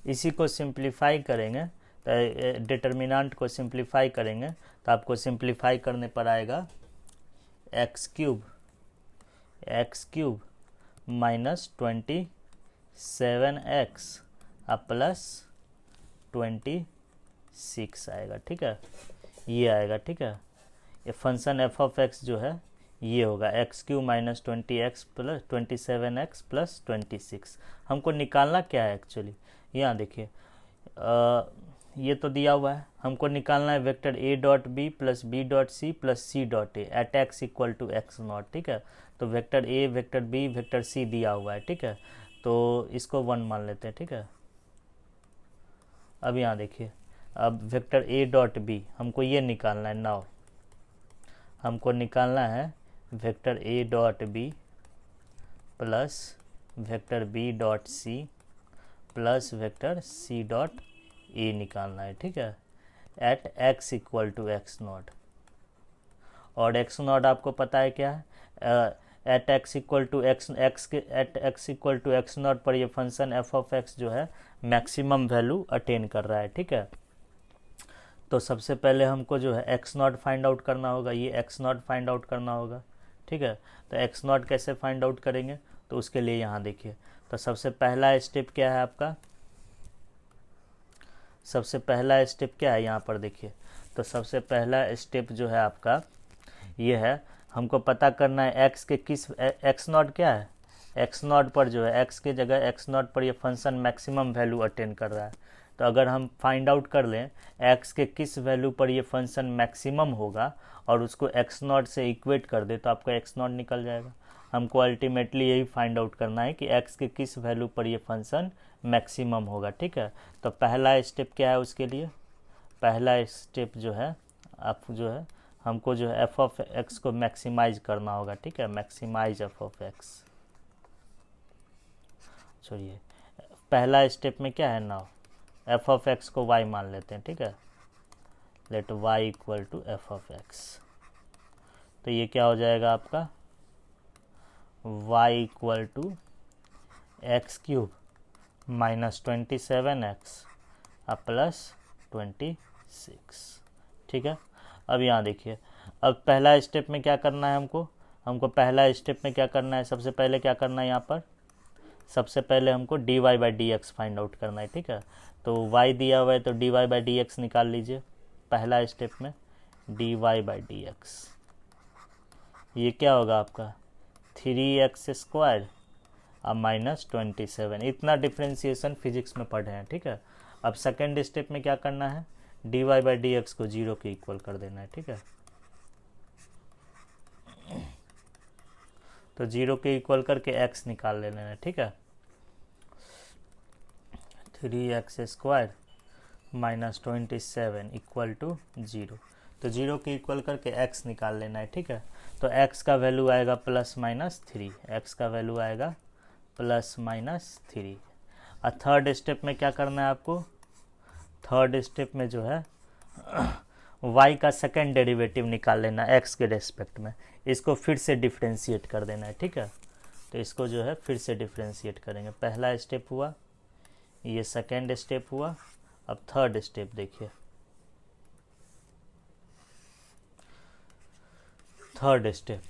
इसी को सिंप्लीफाई करेंगे, तो डिटर्मिनेंट को सिंप्लीफाई करेंगे तो आपको सिंप्लीफाई करने पर आएगा x cube minus 27x plus 26 आएगा, ठीक है। ये आएगा, ठीक है। ये फंक्शन एफ ऑफ एक्स जो है ये होगा x cube minus 20x plus 27x plus 26। हमको निकालना क्या है एक्चुअली, यहाँ देखिए ये तो दिया हुआ है, हमको निकालना है vector A dot B plus B dot C plus C dot A at X equal to X nought, ठीक है। तो vector A vector B vector C दिया हुआ है, ठीक है। तो इसको 1 मान लेते हैं, ठीक है। अब यहाँ देखिए, अब वेक्टर ए डॉट बी हमको ये निकालना है, नाउ हमको निकालना है vector A dot B plus vector B dot C plus vector C dot A निकालना है, ठीक है, at X equal to X not. और एक्स नॉट आपको पता है क्या है, at X equal to X के at X equal to X not पर ये फंक्शन एफ ऑफ एक्स जो है मैक्सिमम वैल्यू अटेन कर रहा है, ठीक है। तो सबसे पहले हमको जो है एक्स नॉट फाइंड आउट करना होगा, ये एक्स नॉट फाइंड आउट करना होगा, ठीक है। तो एक्स नॉट कैसे फाइंड आउट करेंगे, तो उसके लिए यहाँ देखिए, तो सबसे पहला स्टेप क्या है आपका, सबसे पहला स्टेप क्या है यहाँ पर देखिए, तो सबसे पहला स्टेप जो है आपका ये है, हमको पता करना है एक्स के किस, एक्स नॉट क्या है, एक्स नॉट पर जो है एक्स के जगह एक्स नॉट पर ये फंक्शन मैक्सिमम वैल्यू अटेन कर रहा है। तो अगर हम फाइंड आउट कर लें एक्स के किस वैल्यू पर ये फंक्शन मैक्सिमम होगा और उसको एक्स नॉट से इक्वेट कर दे तो आपका एक्स नॉट निकल जाएगा। हमको अल्टीमेटली यही फाइंड आउट करना है कि एक्स के किस वैल्यू पर ये फंक्शन मैक्सिमम होगा, ठीक है। तो पहला स्टेप क्या है उसके लिए, पहला स्टेप जो है आप जो है हमको जो है एफ ऑफ एक्स को मैक्सिमाइज करना होगा, ठीक है, मैक्सिमाइज एफ ऑफ एक्स। छोड़िए, पहला स्टेप में क्या है, नाउ एफ ऑफ एक्स को वाई मान लेते हैं, ठीक है। Let Y equal to F of X. तो ये क्या हो जाएगा आपका y equal to X cube minus 27x plus 26। ठीक है, अब यहाँ देखिए, अब पहला स्टेप में क्या करना है हमको पहला स्टेप में क्या करना है, सबसे पहले क्या करना है यहाँ पर, सबसे पहले हमको dy by D x find out करना है। ठीक है, तो y दिया हुआ है तो dy बाई डी एक्स निकाल लीजिए पहला स्टेप में, dy बाई डी एक्स, ये क्या होगा आपका 3x स्क्वायर अब माइनस 27। इतना डिफ्रेंसिएशन फिजिक्स में पढ़े हैं। ठीक है, अब सेकेंड स्टेप में क्या करना है, dy बाई डी एक्स को 0 के इक्वल कर देना है। ठीक है, तो 0 के इक्वल करके x निकाल लेना है। ठीक है, 3x square minus 27 equal to 0, तो 0 के इक्वल करके x निकाल लेना है। ठीक है, तो x का वैल्यू आएगा प्लस माइनस 3, x का वैल्यू आएगा प्लस माइनस 3। और थर्ड स्टेप में क्या करना है आपको, थर्ड स्टेप में जो है y का सेकेंड डेरिवेटिव निकाल लेना है x के रेस्पेक्ट में, इसको फिर से डिफ्रेंशिएट कर देना है। ठीक है, तो इसको जो है फिर से डिफ्रेंशिएट करेंगे, पहला स्टेप हुआ, ये सेकेंड स्टेप हुआ, अब थर्ड स्टेप देखिए, third step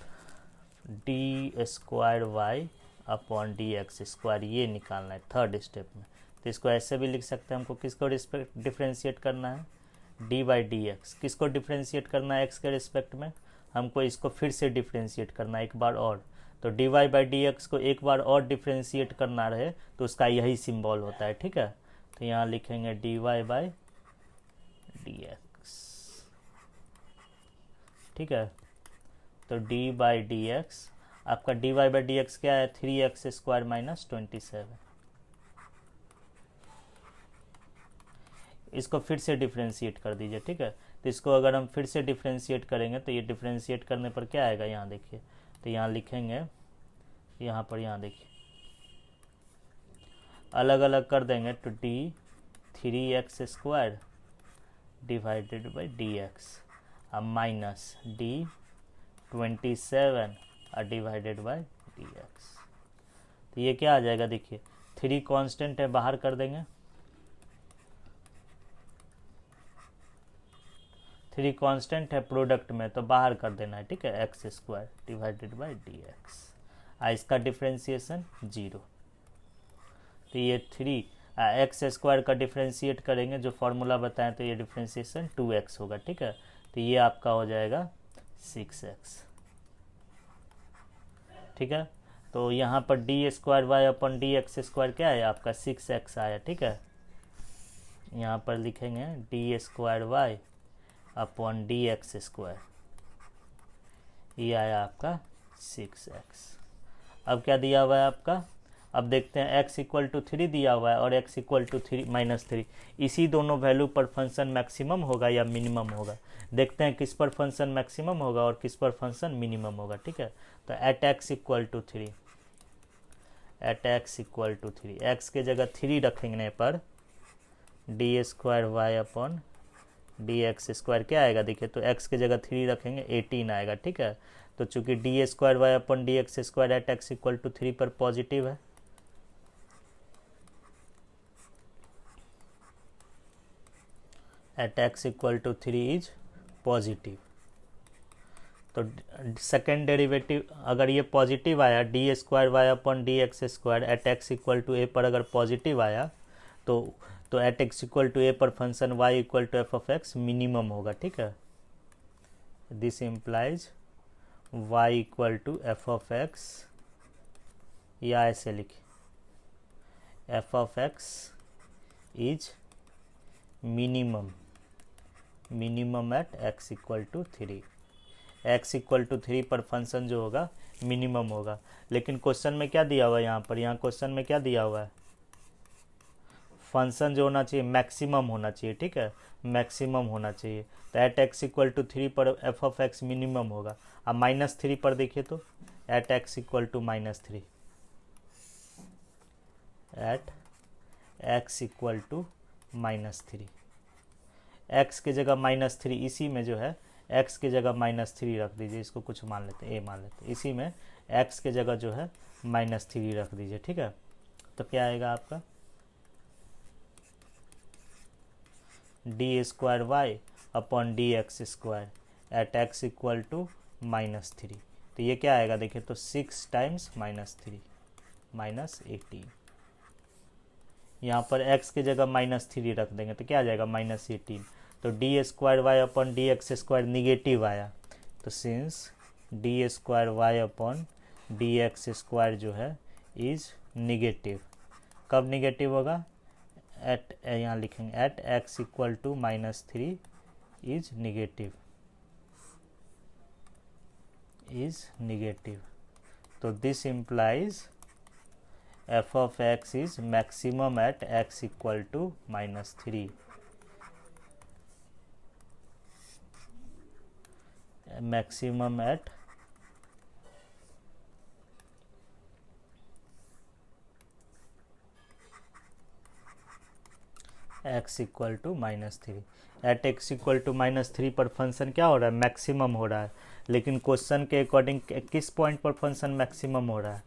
D square Y upon D X square, ये निकालना है थर्ड स्टेप में। तो इसको ऐसे भी लिख सकते हैं, हमको किसको डिफ्रेंशिएट करना है, डी बाई डी एक्स, किसको डिफ्रेंशिएट करना है एक्स के रिस्पेक्ट में, हमको इसको फिर से डिफ्रेंशिएट करना है एक बार और। तो D Y by D X को एक बार और डिफ्रेंशिएट करना रहे तो उसका यही सिंबल होता है। ठीक है, तो यहाँ लिखेंगे D Y by D X. ठीक है, तो डी बाई डी एक्स, आपका D Y by D X क्या है, 3x स्क्वायर माइनस 27। इसको फिर से डिफ्रेंशिएट कर दीजिए। ठीक है, तो इसको अगर हम फिर से डिफ्रेंशिएट करेंगे तो ये डिफ्रेंशिएट करने पर क्या आएगा, यहाँ देखिए, तो यहाँ लिखेंगे, यहाँ पर यहाँ देखिए अलग अलग कर देंगे, तो D 3x square divided by D X अब minus D 27 divided by D X. तो ये क्या आ जाएगा, देखिए 3 कांस्टेंट है, बाहर कर देंगे, 3 कांस्टेंट है प्रोडक्ट में तो बाहर कर देना है। ठीक है, x square divided by D X, इसका डिफ्रेंसिएशन 0। तो ये 3 एक्स स्क्वायर का डिफ्रेंशिएट करेंगे जो फॉर्मूला बताएं, तो ये डिफ्रेंसिएशन 2x होगा। ठीक है, तो ये आपका हो जाएगा 6x। ठीक है, तो यहाँ पर D square Y upon D X square क्या है आपका 6x आया। ठीक है, यहाँ पर लिखेंगे D square Y upon D X square, ये आया आपका 6x। अब क्या दिया हुआ है आपका, अब देखते हैं x इक्वल टू 3 दिया हुआ है और x इक्वल टू -3, इसी दोनों वैल्यू पर फंक्शन मैक्सिमम होगा या मिनिमम होगा। देखते हैं किस पर फंक्शन मैक्सिमम होगा और किस पर फंक्शन मिनिमम होगा। ठीक है, तो at x equal to 3, at x equal to 3, x के जगह 3 रखेंगे पर D square Y upon D X square क्या आएगा, देखिए, तो x के जगह 3 रखेंगे 18 आएगा। ठीक है, तो चूंकि D square Y upon D X square at x equal to 3 पर पॉजिटिव है, at x equal to 3 is positive, तो सेकेंड डेरिवेटिव अगर ये पॉजिटिव आया, D square Y upon D X square at x equal to A पर अगर positive आया तो at x equal to A पर function y equal to F of X minimum होगा। ठीक है, this implies y equal to F of X, या ऐसे लिखे F of X is minimum, minimum at x equal to 3, x equal to 3 पर function जो होगा मिनिमम होगा। लेकिन क्वेश्चन में क्या दिया हुआ है, यहाँ पर यहाँ क्वेश्चन में क्या दिया हुआ है, फंक्शन जो होना चाहिए मैक्सिमम होना चाहिए। ठीक है, मैक्सिमम होना चाहिए, तो एट x इक्वल टू 3 पर एफ ऑफ एक्स मिनिमम होगा। अब -3 पर देखिए तो at x equal to -3, at x equal to -3, x के जगह -3, इसी में जो है x की जगह -3 रख दीजिए, इसको कुछ मान लेते हैं a मान लेते हैं, इसी में x की जगह जो है -3 रख दीजिए, ठीक है। तो क्या आएगा आपका d² y D X square at x equal to -3। तो ये क्या आएगा देखिए, तो 6 टाइम्स -3 -18। यहाँ पर x की जगह -3 रख देंगे तो क्या आ जाएगा -18। तो d² y D X square negative आया, तो since d² y D X square जो है इज निगेटिव। कब निगेटिव होगा, एट, यहाँ लिखेंगे at x equal to -3 is negative. तो this implies f of x is maximum at x equal to -3, maximum at x equal to -3। At x equal to -3 पर function क्या हो रहा है, मैक्सिमम हो रहा है। लेकिन क्वेश्चन के अकॉर्डिंग किस पॉइंट पर फंक्शन मैक्सिमम हो रहा है,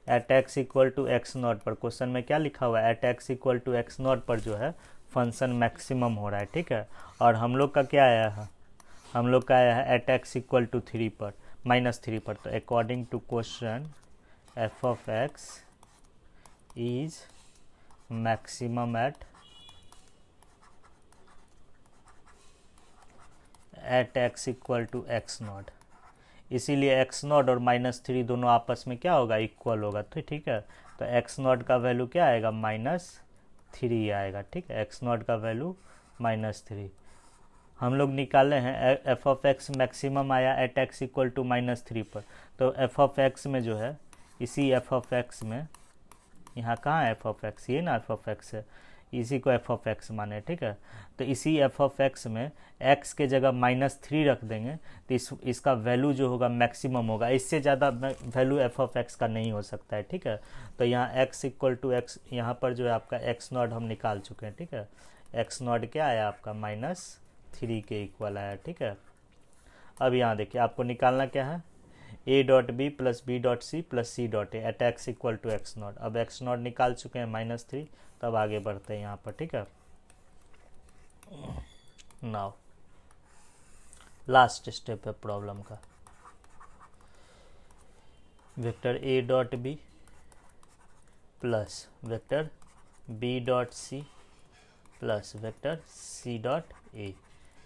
at x equal to x0 पर। क्वेश्चन में क्या लिखा हुआ है, at x equal to x0 पर जो है फंक्शन मैक्सिमम हो रहा है, ठीक है। और हम लोग का क्या आया है, हम लोग का आया है एट x इक्वल टू 3 पर -3 पर। तो according to question f of x is maximum at x equal to x0। इसीलिए x0 और -3 दोनों आपस में क्या होगा, इक्वल होगा, तो ठीक है। तो x0 का वैल्यू क्या आएगा, -3 आएगा, ठीक है। x0 का वैल्यू -3 हम लोग निकाले हैं। f of x मैक्सिमम आया एट x इक्वल टू -3 पर। तो f of x में जो है, इसी f of x में, यहाँ कहाँ है f of x, ये ना f of x है, इसी को f of x माने, ठीक है। तो इसी f of x में x के जगह -3 रख देंगे तो इसका वैल्यू जो होगा मैक्सिमम होगा, इससे ज़्यादा वैल्यू f of x का नहीं हो सकता है, ठीक है। तो यहाँ x इक्वल टू x, यहाँ पर जो है आपका x0 हम निकाल चुके हैं, ठीक है। x0 क्या आया आपका -3 के इक्वल आया, ठीक है। अब यहाँ देखिए आपको निकालना क्या है, a.b plus b.c plus c.a at x equal to x0। अब x0 निकाल चुके हैं -3, तब आगे बढ़ते हैं यहाँ पर, ठीक है। नाउ लास्ट स्टेप है प्रॉब्लम का, vector a.b plus vector b.c plus vector c.a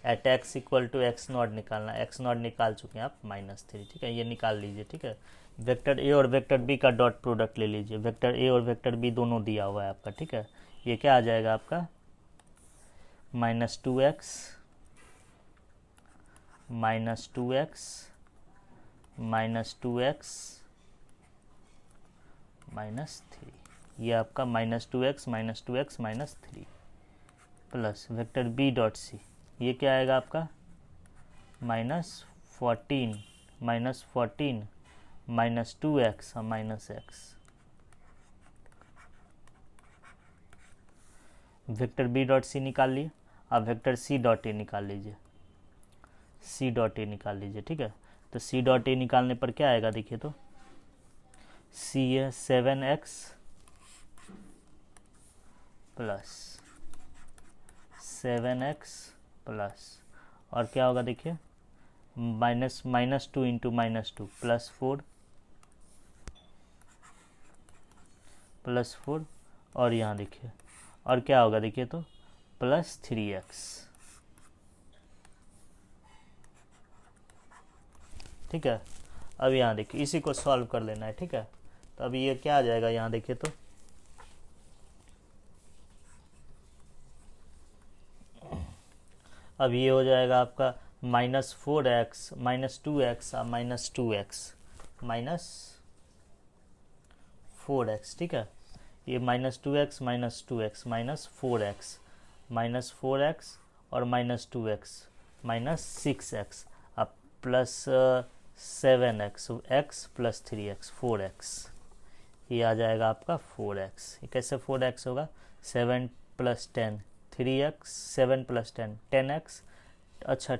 at x equal to x0 निकालना। x0 निकाल चुके हैं आप -3, ठीक है, ये निकाल लीजिए, ठीक है। वेक्टर a और वेक्टर b का डॉट प्रोडक्ट ले लीजिए। वेक्टर a और वेक्टर b दोनों दिया हुआ है आपका, ठीक है। ये क्या आ जाएगा आपका -2x -3, ये आपका -2x -3 प्लस वेक्टर b.c, ये क्या आएगा आपका -14 -2x और -x। वेक्टर b.c निकाल लिए। अब वेक्टर c.a निकाल लीजिए, c.a निकाल लीजिए, ठीक है। तो c.a निकालने पर क्या आएगा देखिए, तो c है 7x प्लस 7x प्लस, और क्या होगा देखिए -2 इंटू -2 प्लस 4 और यहाँ देखिए, और क्या होगा देखिए, तो प्लस 3x, ठीक है। अब यहाँ देखिए इसी को सॉल्व कर लेना है, ठीक है। तो अभी ये क्या आ जाएगा, यहाँ देखिए तो अब ये हो जाएगा आपका -4x -2x और -4x, ठीक है। ये -2x -4x और -2x -6x अब plus 7x x plus 3x 4x, ये आ जाएगा आपका 4x। ये कैसे 4x होगा, 7 प्लस 10 3x 7 प्लस 10 10x, अच्छा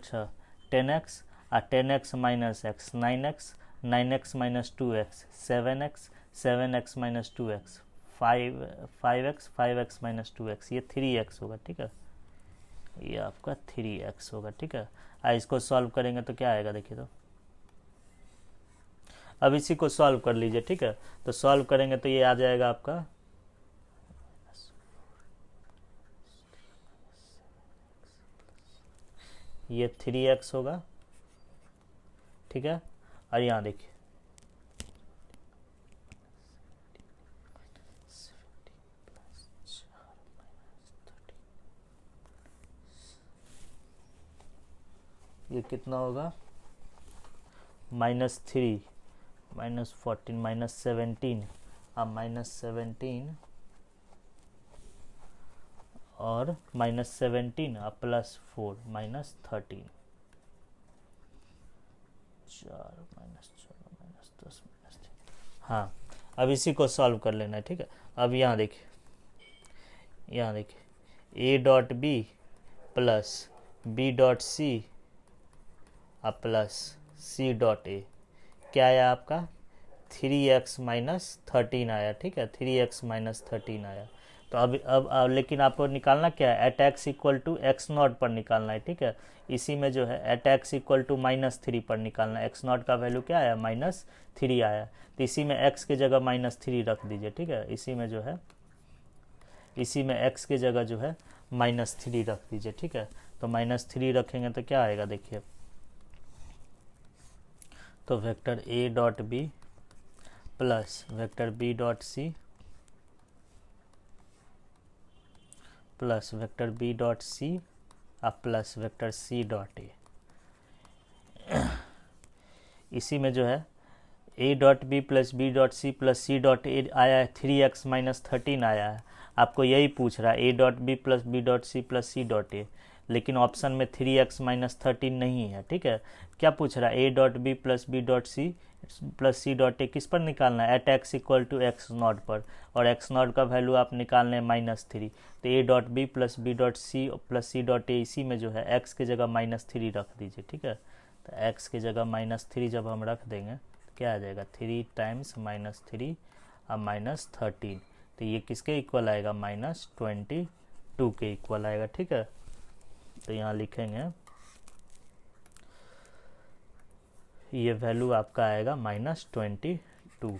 10x और 10x minus x 9x, 9x minus 2x 7x, 7x minus 2x 5x, 5x minus 2x, ये 3x होगा। ठीक है, ये आपका 3x होगा। ठीक है, इसको सॉल्व करेंगे तो क्या आएगा देखिए। तो अब इसी को सॉल्व कर लीजिए। ठीक है, तो सॉल्व करेंगे तो ये आ जाएगा आपका ये 3x होगा। ठीक है, और यहाँ देखिए ये कितना होगा, -3 -14 -17 अब -17 और -17 अब +4 -13 4 -10 -3। हाँ, अब इसी को सॉल्व कर लेना है। ठीक है, अब यहाँ देखिए a dot B plus b dot C अब प्लस c डॉट ए क्या आया आपका 3x माइनस 13 आया। ठीक है, 3x माइनस 13 आया। तो अब लेकिन आपको निकालना क्या है, at X equal to X not पर निकालना है। ठीक है, इसी में जो है एट एक्स इक्वल टू -3 पर निकालना है। एक्स नॉट का वैल्यू क्या आया, -3 आया, तो इसी में x के जगह -3 रख दीजिए। ठीक है, इसी में x के जगह जो है -3 रख दीजिए। ठीक है, तो -3 रखेंगे तो क्या आएगा देखिए। तो vector a dot B plus vector b dot C plus vector b dot C अब plus vector c dot A, इसी में जो है a dot B plus B dot C plus C dot A आया है 3x माइनस 13 आया है। आपको यही पूछ रहा है a dot B plus B dot C plus C dot A, लेकिन ऑप्शन में 3x माइनस 13 नहीं है। ठीक है, क्या पूछ रहा है a dot B plus B dot C plus C dot A किस पर निकालना है, at X equal to X not पर, और एक्स नॉट का वैल्यू आप निकालने हैं -3। तो a dot B plus B dot C plus C dot A इसी में जो है x के जगह -3 रख दीजिए। ठीक है, तो x के जगह -3 जब हम रख देंगे तो क्या आ जाएगा 3 टाइम्स -3 अब -13, तो ये किसके इक्वल आएगा -22 के इक्वल आएगा। ठीक है, तो यहाँ लिखेंगे ये वैल्यू आपका आएगा -22।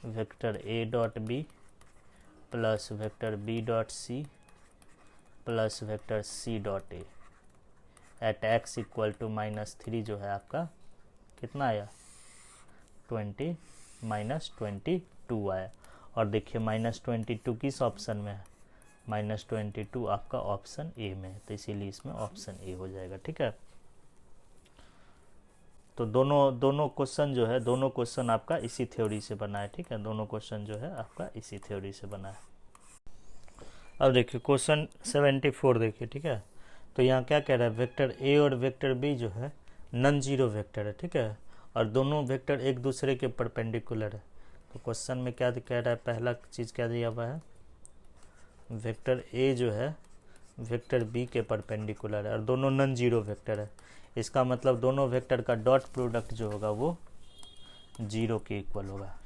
Vector a dot B plus vector b dot C plus vector c dot A at X equal to -3 जो है आपका कितना आया 20 -22 आया। और देखिए -22 किस ऑप्शन में है, -22 आपका ऑप्शन ए में है, तो इसीलिए इसमें ऑप्शन ए हो जाएगा। ठीक है, तो दोनों क्वेश्चन जो है दोनों क्वेश्चन आपका इसी थ्योरी से बना है। ठीक है, दोनों क्वेश्चन जो है आपका इसी थ्योरी से बना है। अब देखिए क्वेश्चन 74 देखिए। ठीक है, तो यहाँ क्या कह रहा है, वेक्टर ए और वेक्टर बी जो है नॉन जीरो वेक्टर है। ठीक है, और दोनों वेक्टर एक दूसरे के परपेंडिकुलर है। तो क्वेश्चन में क्या कह रहा है, पहला चीज़ क्या दिया हुआ है, वेक्टर ए जो है वेक्टर बी के परपेंडिकुलर है और दोनों नॉन जीरो वेक्टर है। इसका मतलब दोनों वेक्टर का डॉट प्रोडक्ट जो होगा वो 0 के इक्वल होगा।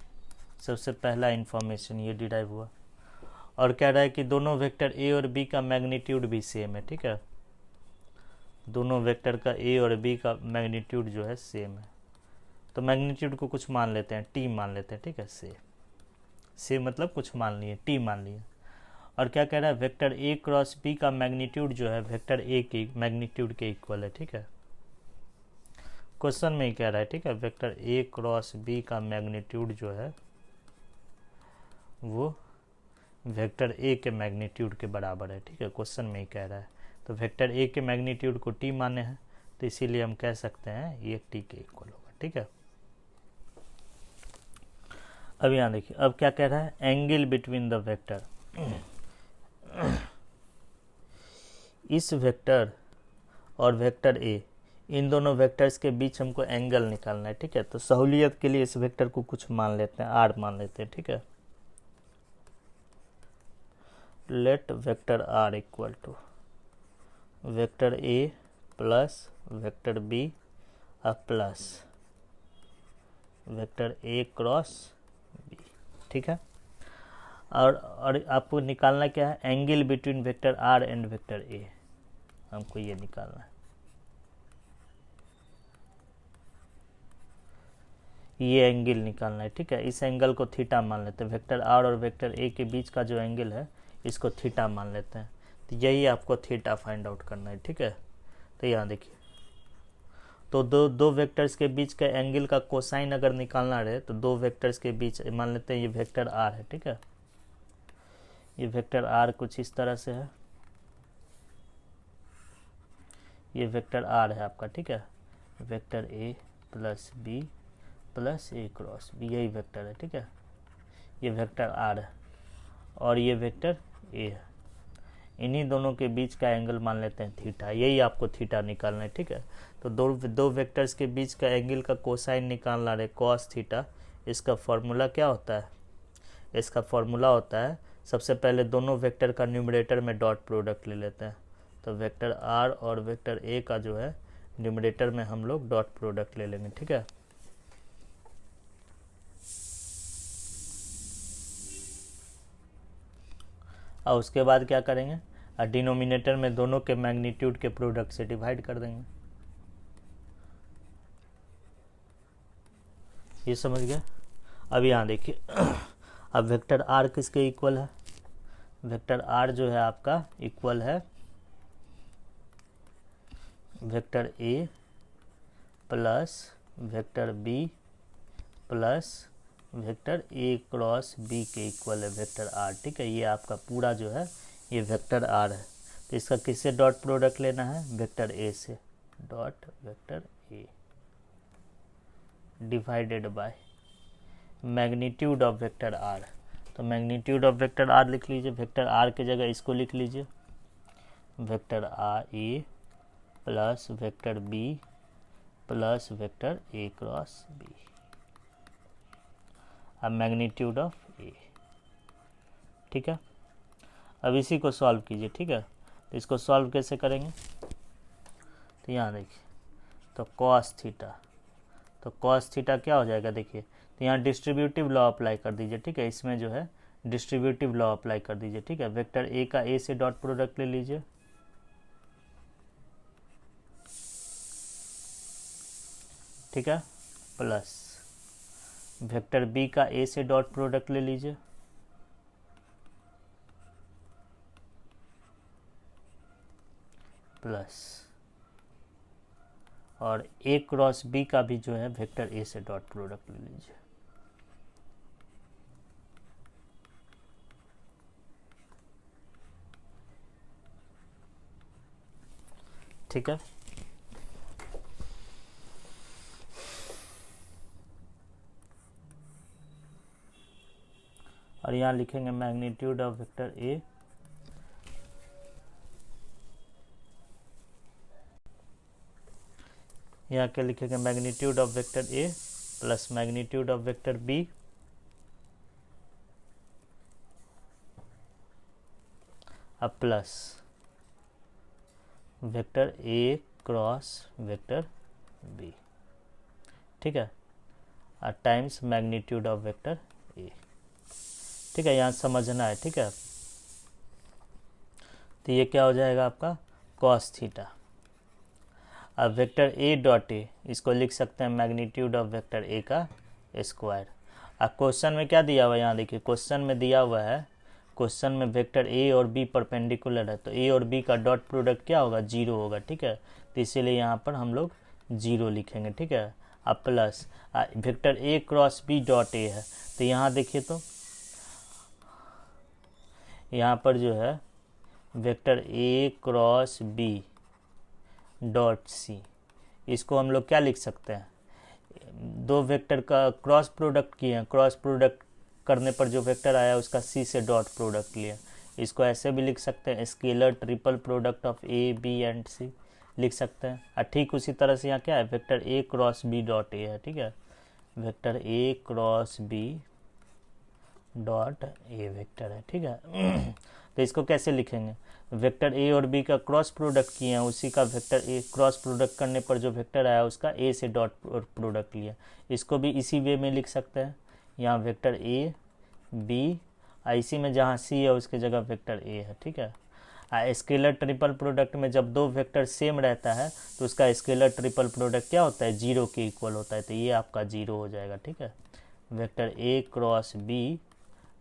सबसे पहला इन्फॉर्मेशन ये डिराइव हुआ। और कह रहा है कि दोनों वेक्टर ए और बी का मैग्नीट्यूड भी सेम है। ठीक है, दोनों वेक्टर का ए और बी का मैग्नीट्यूड जो है सेम है। तो मैग्नीट्यूड को कुछ मान लेते हैं, टी मान लेते हैं। ठीक है, से मतलब कुछ मान लिए, टी मान लिए। और क्या कह रहा है, वेक्टर ए क्रॉस बी का मैग्नीट्यूड जो है वेक्टर ए के मैग्नीट्यूड के इक्वल है। ठीक है, क्वेश्चन में ही कह रहा है। ठीक है, वेक्टर ए क्रॉस बी का मैग्नीट्यूड जो है वो वेक्टर ए के मैग्नीट्यूड के बराबर है। ठीक है, क्वेश्चन में ही कह रहा है। तो वेक्टर ए के मैग्नीट्यूड को टी माने हैं, तो इसीलिए हम कह सकते हैं ये टी के इक्वल होगा। ठीक है, अब यहाँ देखिए, अब क्या कह रहा है, एंगल बिटवीन द वेक्टर, इस वेक्टर और वेक्टर ए, इन दोनों वेक्टर्स के बीच हमको एंगल निकालना है। ठीक है, तो सहूलियत के लिए इस वेक्टर को कुछ मान लेते हैं, आर मान लेते हैं। ठीक है, let vector R equal to vector A plus vector B plus vector A cross B, ठीक है। और आपको निकालना क्या है, angle between vector R and vector A, हमको ये निकालना है। ये एंगल निकालना है, ठीक है। इस एंगल को थीटा मान लेते हैं, वेक्टर आर और वेक्टर ए के बीच का जो एंगल है इसको थीटा मान लेते हैं। तो यही आपको थीटा फाइंड आउट करना है, ठीक है। तो यहाँ देखिए, तो दो वेक्टर्स के बीच का एंगल का कोसाइन अगर निकालना रहे तो दो वेक्टर्स के बीच मान लेते हैं ये वेक्टर आर है, ठीक है। ये वेक्टर आर कुछ इस तरह से है, ये वेक्टर आर है आपका, ठीक है। Vector A plus B plus A cross B, यही वेक्टर है, ठीक है। ये वेक्टर आर है और ये वेक्टर ए है। इन्हीं दोनों के बीच का एंगल मान लेते हैं थीटा, यही आपको थीटा निकालना है, ठीक है। तो दो वेक्टर्स के बीच का एंगल का कोसाइन निकालना है कॉस थीटा। इसका फॉर्मूला क्या होता है, इसका फॉर्मूला होता है, सबसे पहले दोनों वेक्टर का न्यूमरेटर में डॉट प्रोडक्ट ले लेते हैं। तो वेक्टर आर और वेक्टर ए का जो है न्यूमरेटर में हम लोग डॉट प्रोडक्ट ले लेंगे, ठीक है। और उसके बाद क्या करेंगे, डिनोमिनेटर में दोनों के मैग्नीट्यूड के प्रोडक्ट से डिवाइड कर देंगे। ये समझ गए। अब यहाँ देखिए, अब वेक्टर आर किसके इक्वल है, वेक्टर आर जो है आपका इक्वल है vector A plus vector B plus vector A cross B के इक्वल है वेक्टर आर, ठीक है। ये आपका पूरा जो है ये वेक्टर आर है। तो इसका किससे डॉट प्रोडक्ट लेना है, वेक्टर ए से, dot vector A divided by magnitude of vector R. तो मैग्नीट्यूड ऑफ वेक्टर आर लिख लीजिए, वेक्टर आर की जगह इसको लिख लीजिए, vector R A plus vector B plus vector A cross B, अब मैग्नीट्यूड ऑफ ए, ठीक है। अब इसी को सॉल्व कीजिए, ठीक है। तो इसको सॉल्व कैसे करेंगे, तो यहाँ देखिए, तो कॉस थीटा, तो कॉस थीटा क्या हो जाएगा, देखिए, तो यहाँ डिस्ट्रीब्यूटिव लॉ अप्लाई कर दीजिए, ठीक है। इसमें जो है डिस्ट्रीब्यूटिव लॉ अप्लाई कर दीजिए, ठीक है। वेक्टर ए का ए से डॉट प्रोडक्ट ले लीजिए, ठीक है, प्लस वेक्टर बी का ए से डॉट प्रोडक्ट ले लीजिए, प्लस और ए क्रॉस बी का भी जो है वेक्टर ए से डॉट प्रोडक्ट ले लीजिए, ठीक है। और यहाँ लिखेंगे मैग्नीट्यूड ऑफ वेक्टर ए यहाँ क्या लिखेंगे, magnitude of vector A plus magnitude of vector B अब plus vector A cross vector B, ठीक है, और times magnitude of vector A, ठीक है। यहाँ समझना है, ठीक है। तो ये क्या हो जाएगा आपका कॉस थीटा। अब वेक्टर ए डॉट ए इसको लिख सकते हैं मैग्नीट्यूड ऑफ वेक्टर ए का स्क्वायर। अब क्वेश्चन में क्या दिया हुआ है, यहाँ देखिए क्वेश्चन में दिया हुआ है, क्वेश्चन में वेक्टर ए और बी परपेंडिकुलर है, तो ए और बी का डॉट प्रोडक्ट क्या होगा, जीरो होगा, ठीक है। तो इसीलिए यहाँ पर हम लोग जीरो लिखेंगे, ठीक है। अब plus vector A cross B dot A है, तो यहाँ देखिए, तो यहाँ पर जो है vector A cross B dot C, इसको हम लोग क्या लिख सकते हैं, दो वेक्टर का क्रॉस प्रोडक्ट किए हैं, क्रॉस प्रोडक्ट करने पर जो वेक्टर आया उसका सी से डॉट प्रोडक्ट लिया। इसको ऐसे भी लिख सकते हैं, scalar triple product of A B and C लिख सकते हैं। और ठीक उसी तरह से यहाँ क्या है, vector A cross B dot A है, ठीक है, vector A cross B dot A vector है, ठीक है। तो इसको कैसे लिखेंगे, वेक्टर ए और बी का क्रॉस प्रोडक्ट किए हैं, उसी का वेक्टर ए क्रॉस प्रोडक्ट करने पर जो वेक्टर आया उसका ए से डॉट प्रोडक्ट लिया। इसको भी इसी वे में लिख सकते हैं, यहाँ वेक्टर ए बी, इसी में जहाँ सी है उसके जगह वेक्टर ए है, ठीक है। स्केलर ट्रिपल प्रोडक्ट में जब दो वेक्टर सेम रहता है तो उसका स्केलर ट्रिपल प्रोडक्ट क्या होता है, जीरो के इक्वल होता है, तो ये आपका जीरो हो जाएगा, ठीक है। Vector A cross B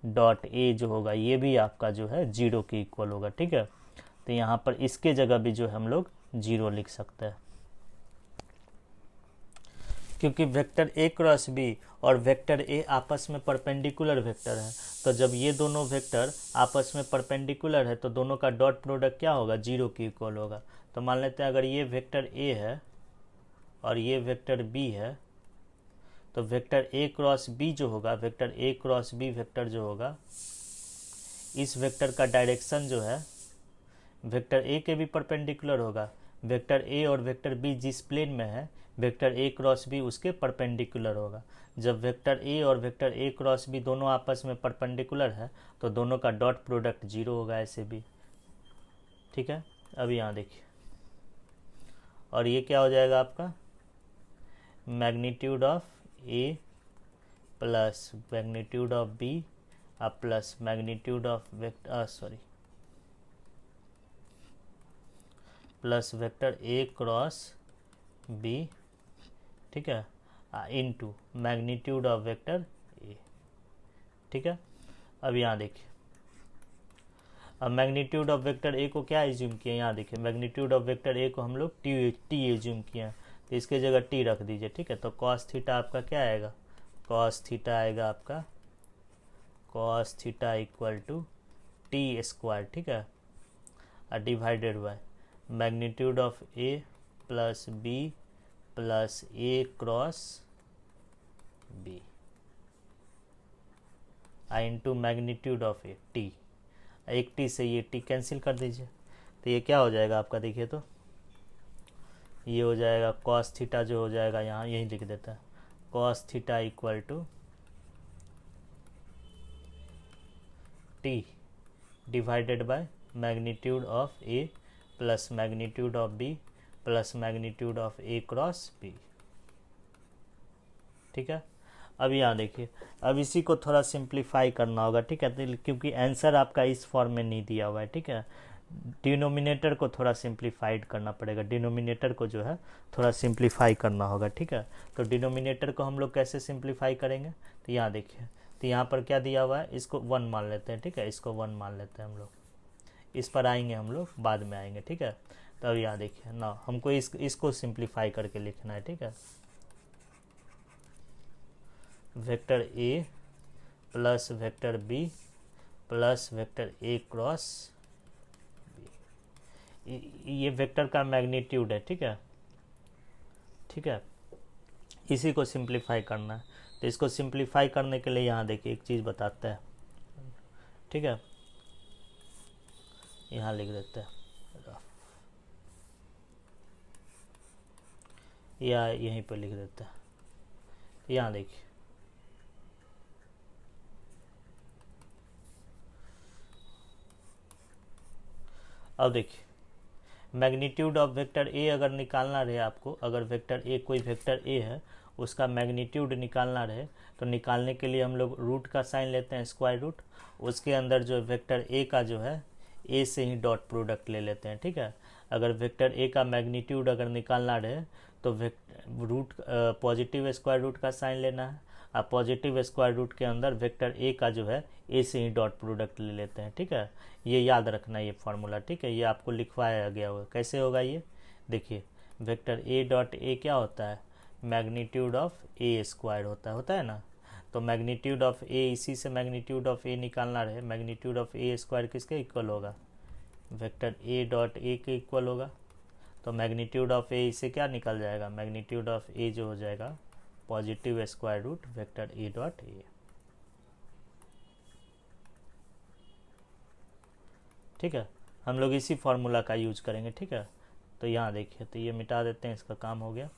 dot A जो होगा ये भी आपका जो है जीरो के इक्वल होगा, ठीक है। तो यहाँ पर इसके जगह भी जो है हम लोग जीरो लिख सकते हैं, क्योंकि वेक्टर ए क्रॉस बी और वेक्टर ए आपस में परपेंडिकुलर वेक्टर है। तो जब ये दोनों वेक्टर आपस में परपेंडिकुलर है तो दोनों का डॉट प्रोडक्ट क्या होगा, जीरो के इक्वल होगा। तो मान लेते हैं अगर ये वेक्टर ए है और ये वेक्टर बी है, तो वेक्टर ए क्रॉस बी जो होगा, vector A cross B vector जो होगा, इस वेक्टर का डायरेक्शन जो है वेक्टर ए के भी परपेंडिकुलर होगा। वेक्टर ए और वेक्टर बी जिस प्लेन में है, वेक्टर ए क्रॉस बी उसके परपेंडिकुलर होगा। जब वेक्टर ए और वेक्टर ए क्रॉस बी दोनों आपस में परपेंडिकुलर है तो दोनों का डॉट प्रोडक्ट जीरो होगा ऐसे भी, ठीक है। अब यहाँ देखिए, और ये क्या हो जाएगा आपका, magnitude of A plus magnitude of B plus magnitude of vector plus vector A cross B, ठीक है, into magnitude of vector A, ठीक है। अब यहाँ देखिए, अब मैग्नीट्यूड ऑफ वेक्टर ए को क्या एज्यूम किया, यहाँ देखिए मैग्नीट्यूड ऑफ वेक्टर ए को हम लोग टी एज्यूम किया, तो इसके जगह टी रख दीजिए, ठीक है। तो कॉस थीटा आपका क्या आएगा, कॉस थीटा आएगा आपका cos theta equal to T square, ठीक है, divided by magnitude of A plus B plus A cross B into magnitude of A T, एक टी से ये टी कैंसिल कर दीजिए, तो ये क्या हो जाएगा आपका, देखिए तो ये हो जाएगा कॉस थीटा जो हो जाएगा, यहाँ यही लिख देता है, cos theta equal to T divided by magnitude of A plus magnitude of B plus magnitude of A cross B, ठीक है। अब यहाँ देखिए, अब इसी को थोड़ा सिंप्लीफाई करना होगा, ठीक है, क्योंकि आंसर आपका इस फॉर्म में नहीं दिया हुआ है, ठीक है। डिनोमिनेटर को थोड़ा सिंप्लीफाइड करना पड़ेगा, डिनोमिनेटर को जो है थोड़ा सिंप्लीफाई करना होगा, ठीक है। तो डिनोमिनेटर को हम लोग कैसे सिंप्लीफाई करेंगे, तो यहाँ देखिए, तो यहाँ पर क्या दिया हुआ है, इसको 1 मान लेते हैं, ठीक है, इसको 1 मान लेते हैं हम लोग, इस पर आएंगे हम लोग बाद में आएंगे, ठीक है। तो अब यहाँ देखिए ना, हमको इसको सिंप्लीफाई करके लिखना है, ठीक है। Vector A plus vector B plus vector A cross B, ये वेक्टर का मैग्नीट्यूड है, ठीक है, ठीक है। इसी को सिंप्लीफाई करना है, तो इसको सिंप्लीफाई करने के लिए यहाँ देखिए एक चीज़ बताते हैं, ठीक है, यहाँ लिख देते हैं या यहीं पर लिख देते हैं, यहाँ देखिए, अब देखिए मैग्नीट्यूड ऑफ वेक्टर ए अगर निकालना रहे आपको, अगर वेक्टर ए कोई वेक्टर ए है उसका मैग्नीट्यूड निकालना रहे, तो निकालने के लिए हम लोग रूट का साइन लेते हैं, स्क्वायर रूट, उसके अंदर जो वेक्टर ए का जो है ए से ही डॉट प्रोडक्ट ले लेते हैं, ठीक है। अगर वेक्टर ए का मैग्नीट्यूड अगर निकालना रहे तो रूट पॉजिटिव स्क्वायर रूट का साइन लेना है, आप पॉजिटिव स्क्वायर रूट के अंदर वेक्टर ए का जो है ए से ही डॉट प्रोडक्ट ले लेते हैं, ठीक है। ये याद रखना ये फार्मूला, ठीक है, ये आपको लिखवाया गया होगा, कैसे होगा ये देखिए, वेक्टर ए डॉट ए क्या होता है, मैग्नीट्यूड ऑफ ए स्क्वायर होता है ना, तो मैग्नीट्यूड ऑफ ए, इसी से मैग्नीट्यूड ऑफ ए निकालना रहे, मैग्नीट्यूड ऑफ ए स्क्वायर किसके इक्वल होगा, वेक्टर ए डॉट ए के इक्वल होगा, तो मैग्नीट्यूड ऑफ ए इससे क्या निकल जाएगा, मैग्नीट्यूड ऑफ ए जो हो जाएगा positive square root vector A dot A, ठीक है। हम लोग इसी फार्मूला का यूज करेंगे, ठीक है। तो यहाँ देखिए, तो ये मिटा देते हैं, इसका काम हो गया।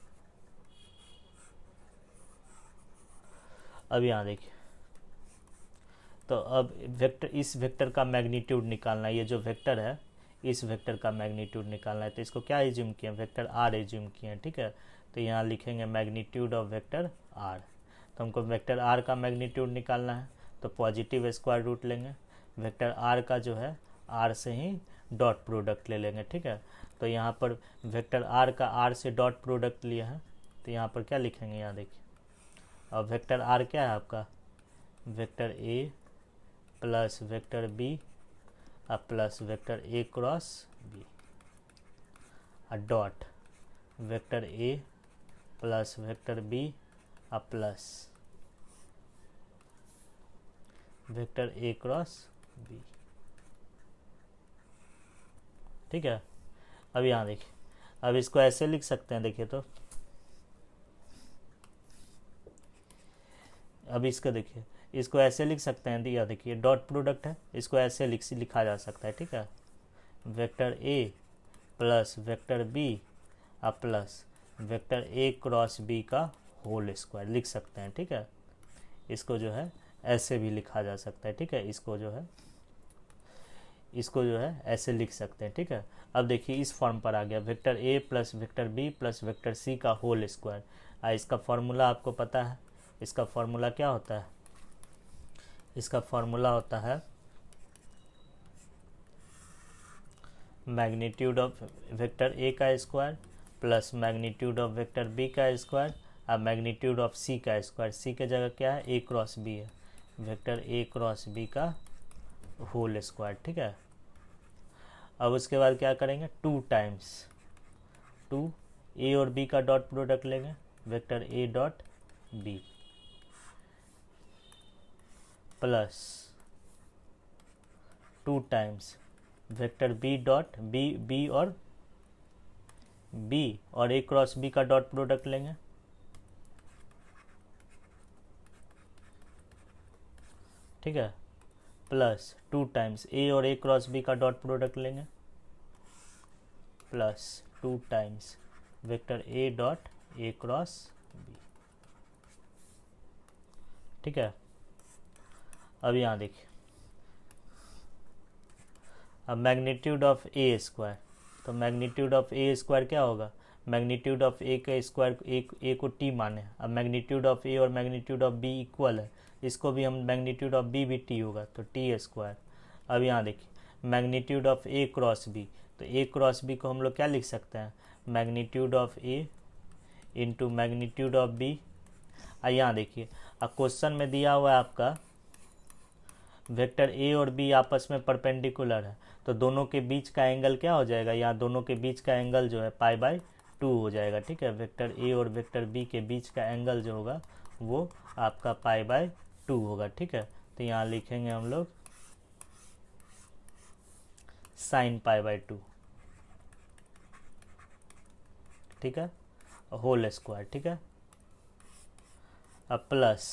अब यहाँ देखिए, तो अब वेक्टर, इस वेक्टर का मैग्नीट्यूड निकालना है, ये जो वेक्टर है इस वेक्टर का मैग्नीट्यूड निकालना है। तो इसको क्या एज्यूम किए, वेक्टर आर एज्यूम किए हैं, ठीक है। तो यहाँ लिखेंगे मैग्नीट्यूड ऑफ वेक्टर आर। तो हमको वेक्टर आर का मैग्नीट्यूड निकालना है, तो पॉजिटिव स्क्वायर रूट लेंगे। वेक्टर आर का जो है आर से ही डॉट प्रोडक्ट ले लेंगे, ठीक है। तो यहाँ पर वेक्टर आर का आर से डॉट प्रोडक्ट लिया है, तो यहाँ पर क्या लिखेंगे, यहाँ देखिए। अब वेक्टर आर क्या है आपका, vector A plus vector B plus vector A cross B dot vector A plus vector B plus vector A cross B, ठीक है। अब यहाँ देखिए, अब इसको ऐसे लिख सकते हैं, देखिए तो अब इसका देखिए, इसको ऐसे लिख सकते हैं, दिया देखिए डॉट प्रोडक्ट है, इसको ऐसे लिखा जा सकता है, ठीक है। Vector A plus vector B plus vector A cross B का होल स्क्वायर लिख सकते हैं, ठीक है। इसको जो है ऐसे भी लिखा जा सकता है, ठीक है। इसको जो है ऐसे लिख सकते हैं, ठीक है। अब देखिए इस फॉर्म पर आ गया, vector A plus vector B plus vector C का होल स्क्वायर। इसका फॉर्मूला आपको पता है, इसका फॉर्मूला क्या होता है, इसका फॉर्मूला होता है मैग्नीट्यूड ऑफ वेक्टर ए का square plus magnitude of vector B का स्क्वायर और मैग्नीट्यूड ऑफ सी का स्क्वायर। सी के जगह क्या है, ए क्रॉस बी है, वेक्टर ए क्रॉस बी का होल स्क्वायर, ठीक है। अब उसके बाद क्या करेंगे, 2 टाइम्स 2 ए और बी का डॉट प्रोडक्ट लेंगे, vector A dot B plus 2 times vector B dot B और ए क्रॉस बी का डॉट प्रोडक्ट लेंगे, ठीक है, प्लस 2 टाइम्स ए और ए क्रॉस बी का डॉट प्रोडक्ट लेंगे plus 2 times vector A dot A cross B, ठीक है। अब यहाँ देखिए, अब मैग्नीट्यूड ऑफ ए स्क्वायर, तो मैग्नीट्यूड ऑफ ए स्क्वायर क्या होगा, मैग्नीट्यूड ऑफ ए का स्क्वायर, ए को टी माने। अब मैग्नीट्यूड ऑफ ए और मैग्नीट्यूड ऑफ बी इक्वल है, इसको भी हम मैग्नीट्यूड ऑफ बी भी टी होगा, तो टी स्क्वायर। अब यहाँ देखिए magnitude of A cross B, तो ए क्रॉस बी को हम लोग क्या लिख सकते हैं, magnitude of A into magnitude of B. यहाँ देखिए, अब क्वेश्चन में दिया हुआ है आपका वेक्टर ए और बी आपस में परपेंडिकुलर है, तो दोनों के बीच का एंगल क्या हो जाएगा, यहाँ दोनों के बीच का एंगल जो है π/2 हो जाएगा, ठीक है। वेक्टर ए और वेक्टर बी के बीच का एंगल जो होगा वो आपका π/2 होगा, ठीक है। तो यहाँ लिखेंगे हम लोग sin π/2, ठीक है, होल स्क्वायर, ठीक है। अब प्लस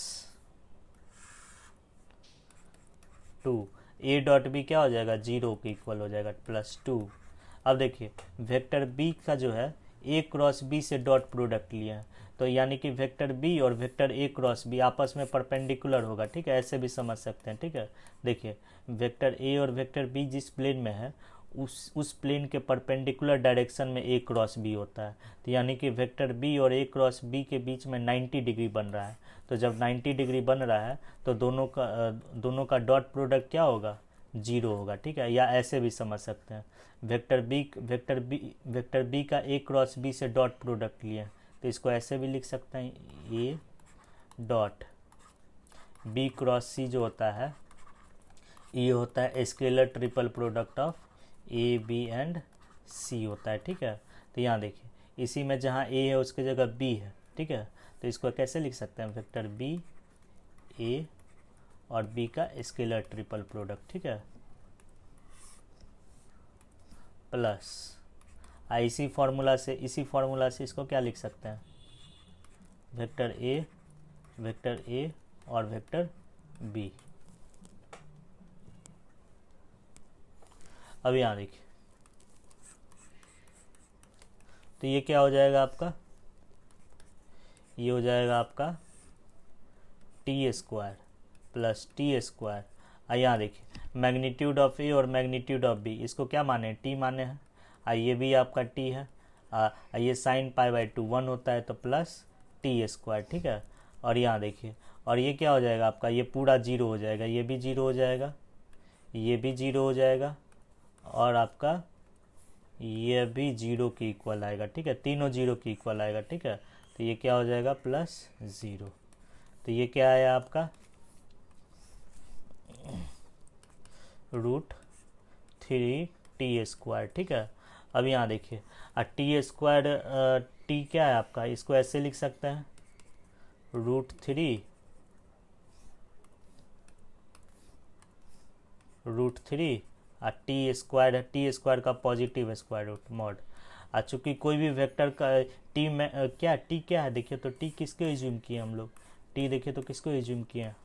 2 ए डॉट बी क्या हो जाएगा, 0 के इक्वल हो जाएगा, प्लस 2। अब देखिए वेक्टर बी का जो है ए क्रॉस बी से डॉट प्रोडक्ट लिया है, तो यानी कि वेक्टर बी और वेक्टर ए क्रॉस बी आपस में परपेंडिकुलर होगा, ठीक है, ऐसे भी समझ सकते हैं, ठीक है। देखिए वेक्टर ए और वेक्टर बी जिस प्लेन में है उस प्लेन के परपेंडिकुलर डायरेक्शन में ए क्रॉस बी होता है, तो यानी कि वेक्टर बी और ए क्रॉस बी के बीच में 90 डिग्री बन रहा है। तो जब 90 डिग्री बन रहा है तो दोनों का डॉट प्रोडक्ट क्या होगा, 0 होगा, ठीक है। या ऐसे भी समझ सकते हैं, वेक्टर बी का ए क्रॉस बी से डॉट प्रोडक्ट लिया, तो इसको ऐसे भी लिख सकते हैं, A dot B cross C जो होता है ये होता है scalar triple product of A B and C होता है, ठीक है। तो यहाँ देखिए इसी में जहाँ ए है उसकी जगह बी है, ठीक है, तो इसको कैसे लिख सकते हैं, वेक्टर बी ए और बी का स्केलर ट्रिपल प्रोडक्ट, ठीक है, प्लस इसी फार्मूला से इसको क्या लिख सकते हैं, वेक्टर ए और वेक्टर बी। अब यहाँ देखिए, तो ये क्या हो जाएगा आपका, ये हो जाएगा आपका T square plus T square यहाँ देखिए मैग्नीट्यूड ऑफ ए और मैग्नीट्यूड ऑफ बी, इसको क्या माने हैं, टी माने हैं। ये भी आपका टी है। ये साइन पाई बाई 2 1 होता है तो प्लस टी स्क्वायर, ठीक है। और यहाँ देखिए, और ये क्या हो जाएगा आपका, ये पूरा जीरो हो जाएगा, ये भी जीरो हो जाएगा, ये भी जीरो हो जाएगा, और आपका ये भी जीरो के इक्वल आएगा, ठीक है। तीनों जीरो के इक्वल आएगा, ठीक है। तो ये क्या हो जाएगा, प्लस ज़ीरो। तो ये क्या आया आपका, √3t², ठीक है। अब यहाँ देखिए t², टी क्या है आपका, इसको ऐसे लिख सकते हैं √3 टी² का पॉजिटिव स्क्वायर रूट मॉड। चूँकि कोई भी वेक्टर का टी में क्या टी क्या है, देखिए तो टी किसको एज्यूम किए हम लोग, टी देखिए तो किसको एज्यूम किए हैं,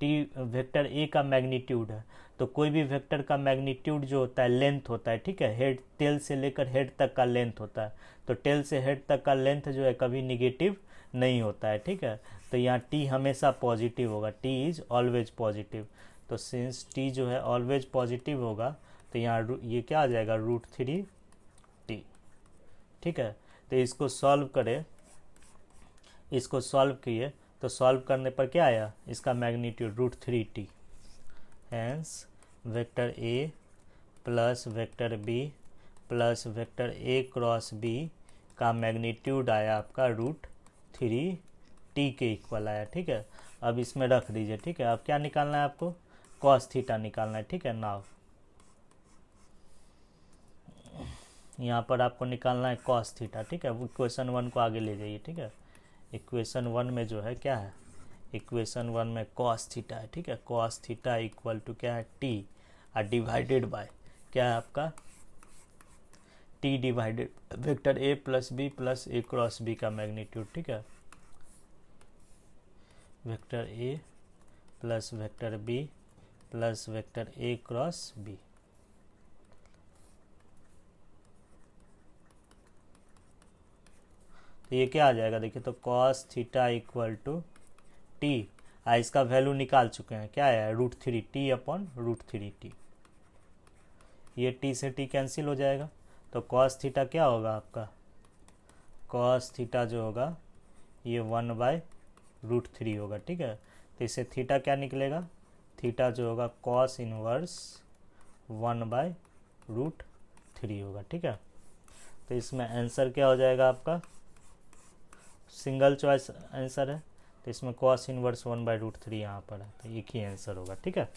टी वेक्टर ए का मैग्नीट्यूड है। तो कोई भी वेक्टर का मैग्नीट्यूड जो होता है लेंथ होता है, ठीक है। हेड, टेल से लेकर हेड तक का लेंथ होता है। तो टेल से हेड तक का लेंथ जो है कभी निगेटिव नहीं होता है, ठीक है। तो यहाँ टी हमेशा पॉजिटिव होगा, टी इज ऑलवेज पॉजिटिव। तो सिंस टी जो है ऑलवेज पॉजिटिव होगा तो यहाँ ये क्या आ जाएगा, √3t, ठीक है। तो इसको सॉल्व करें, इसको सॉल्व किए तो सॉल्व करने पर क्या आया, इसका magnitude √3t। Hence vector A plus vector B plus vector A cross B का मैग्नीट्यूड आया आपका √3t के इक्वल आया, ठीक है। अब इसमें रख दीजिए, ठीक है। अब क्या निकालना है आपको, cos थीटा निकालना है, ठीक है। नाउ यहाँ पर आपको निकालना है cos थीटा, ठीक है। इक्वेशन 1 को आगे ले जाइए, ठीक है। इक्वेशन 1 में जो है क्या है, इक्वेशन 1 में cos थीटा है, ठीक है। cos थीटा इक्वल टू क्या है, t डिवाइडेड बाय क्या है आपका, t divided vector a plus B plus A cross B का मैग्नीट्यूड, ठीक है। Vector a plus vector b plus vector a cross b। तो ये क्या आ जाएगा, देखिए तो cos theta equal to T, इसका वैल्यू निकाल चुके हैं, क्या है, √3t/√3t। ये t से t कैंसिल हो जाएगा, तो cos थीटा क्या होगा आपका, cos थीटा जो होगा ये 1/√3 होगा, ठीक है। तो इससे थीटा क्या निकलेगा, थीटा जो होगा cos इनवर्स 1/√3 होगा, ठीक है। तो इसमें आंसर क्या हो जाएगा आपका, सिंगल चॉइस आंसर है, तो इसमें cos इनवर्स 1/√3 यहाँ पर है, तो एक ही आंसर होगा, ठीक है।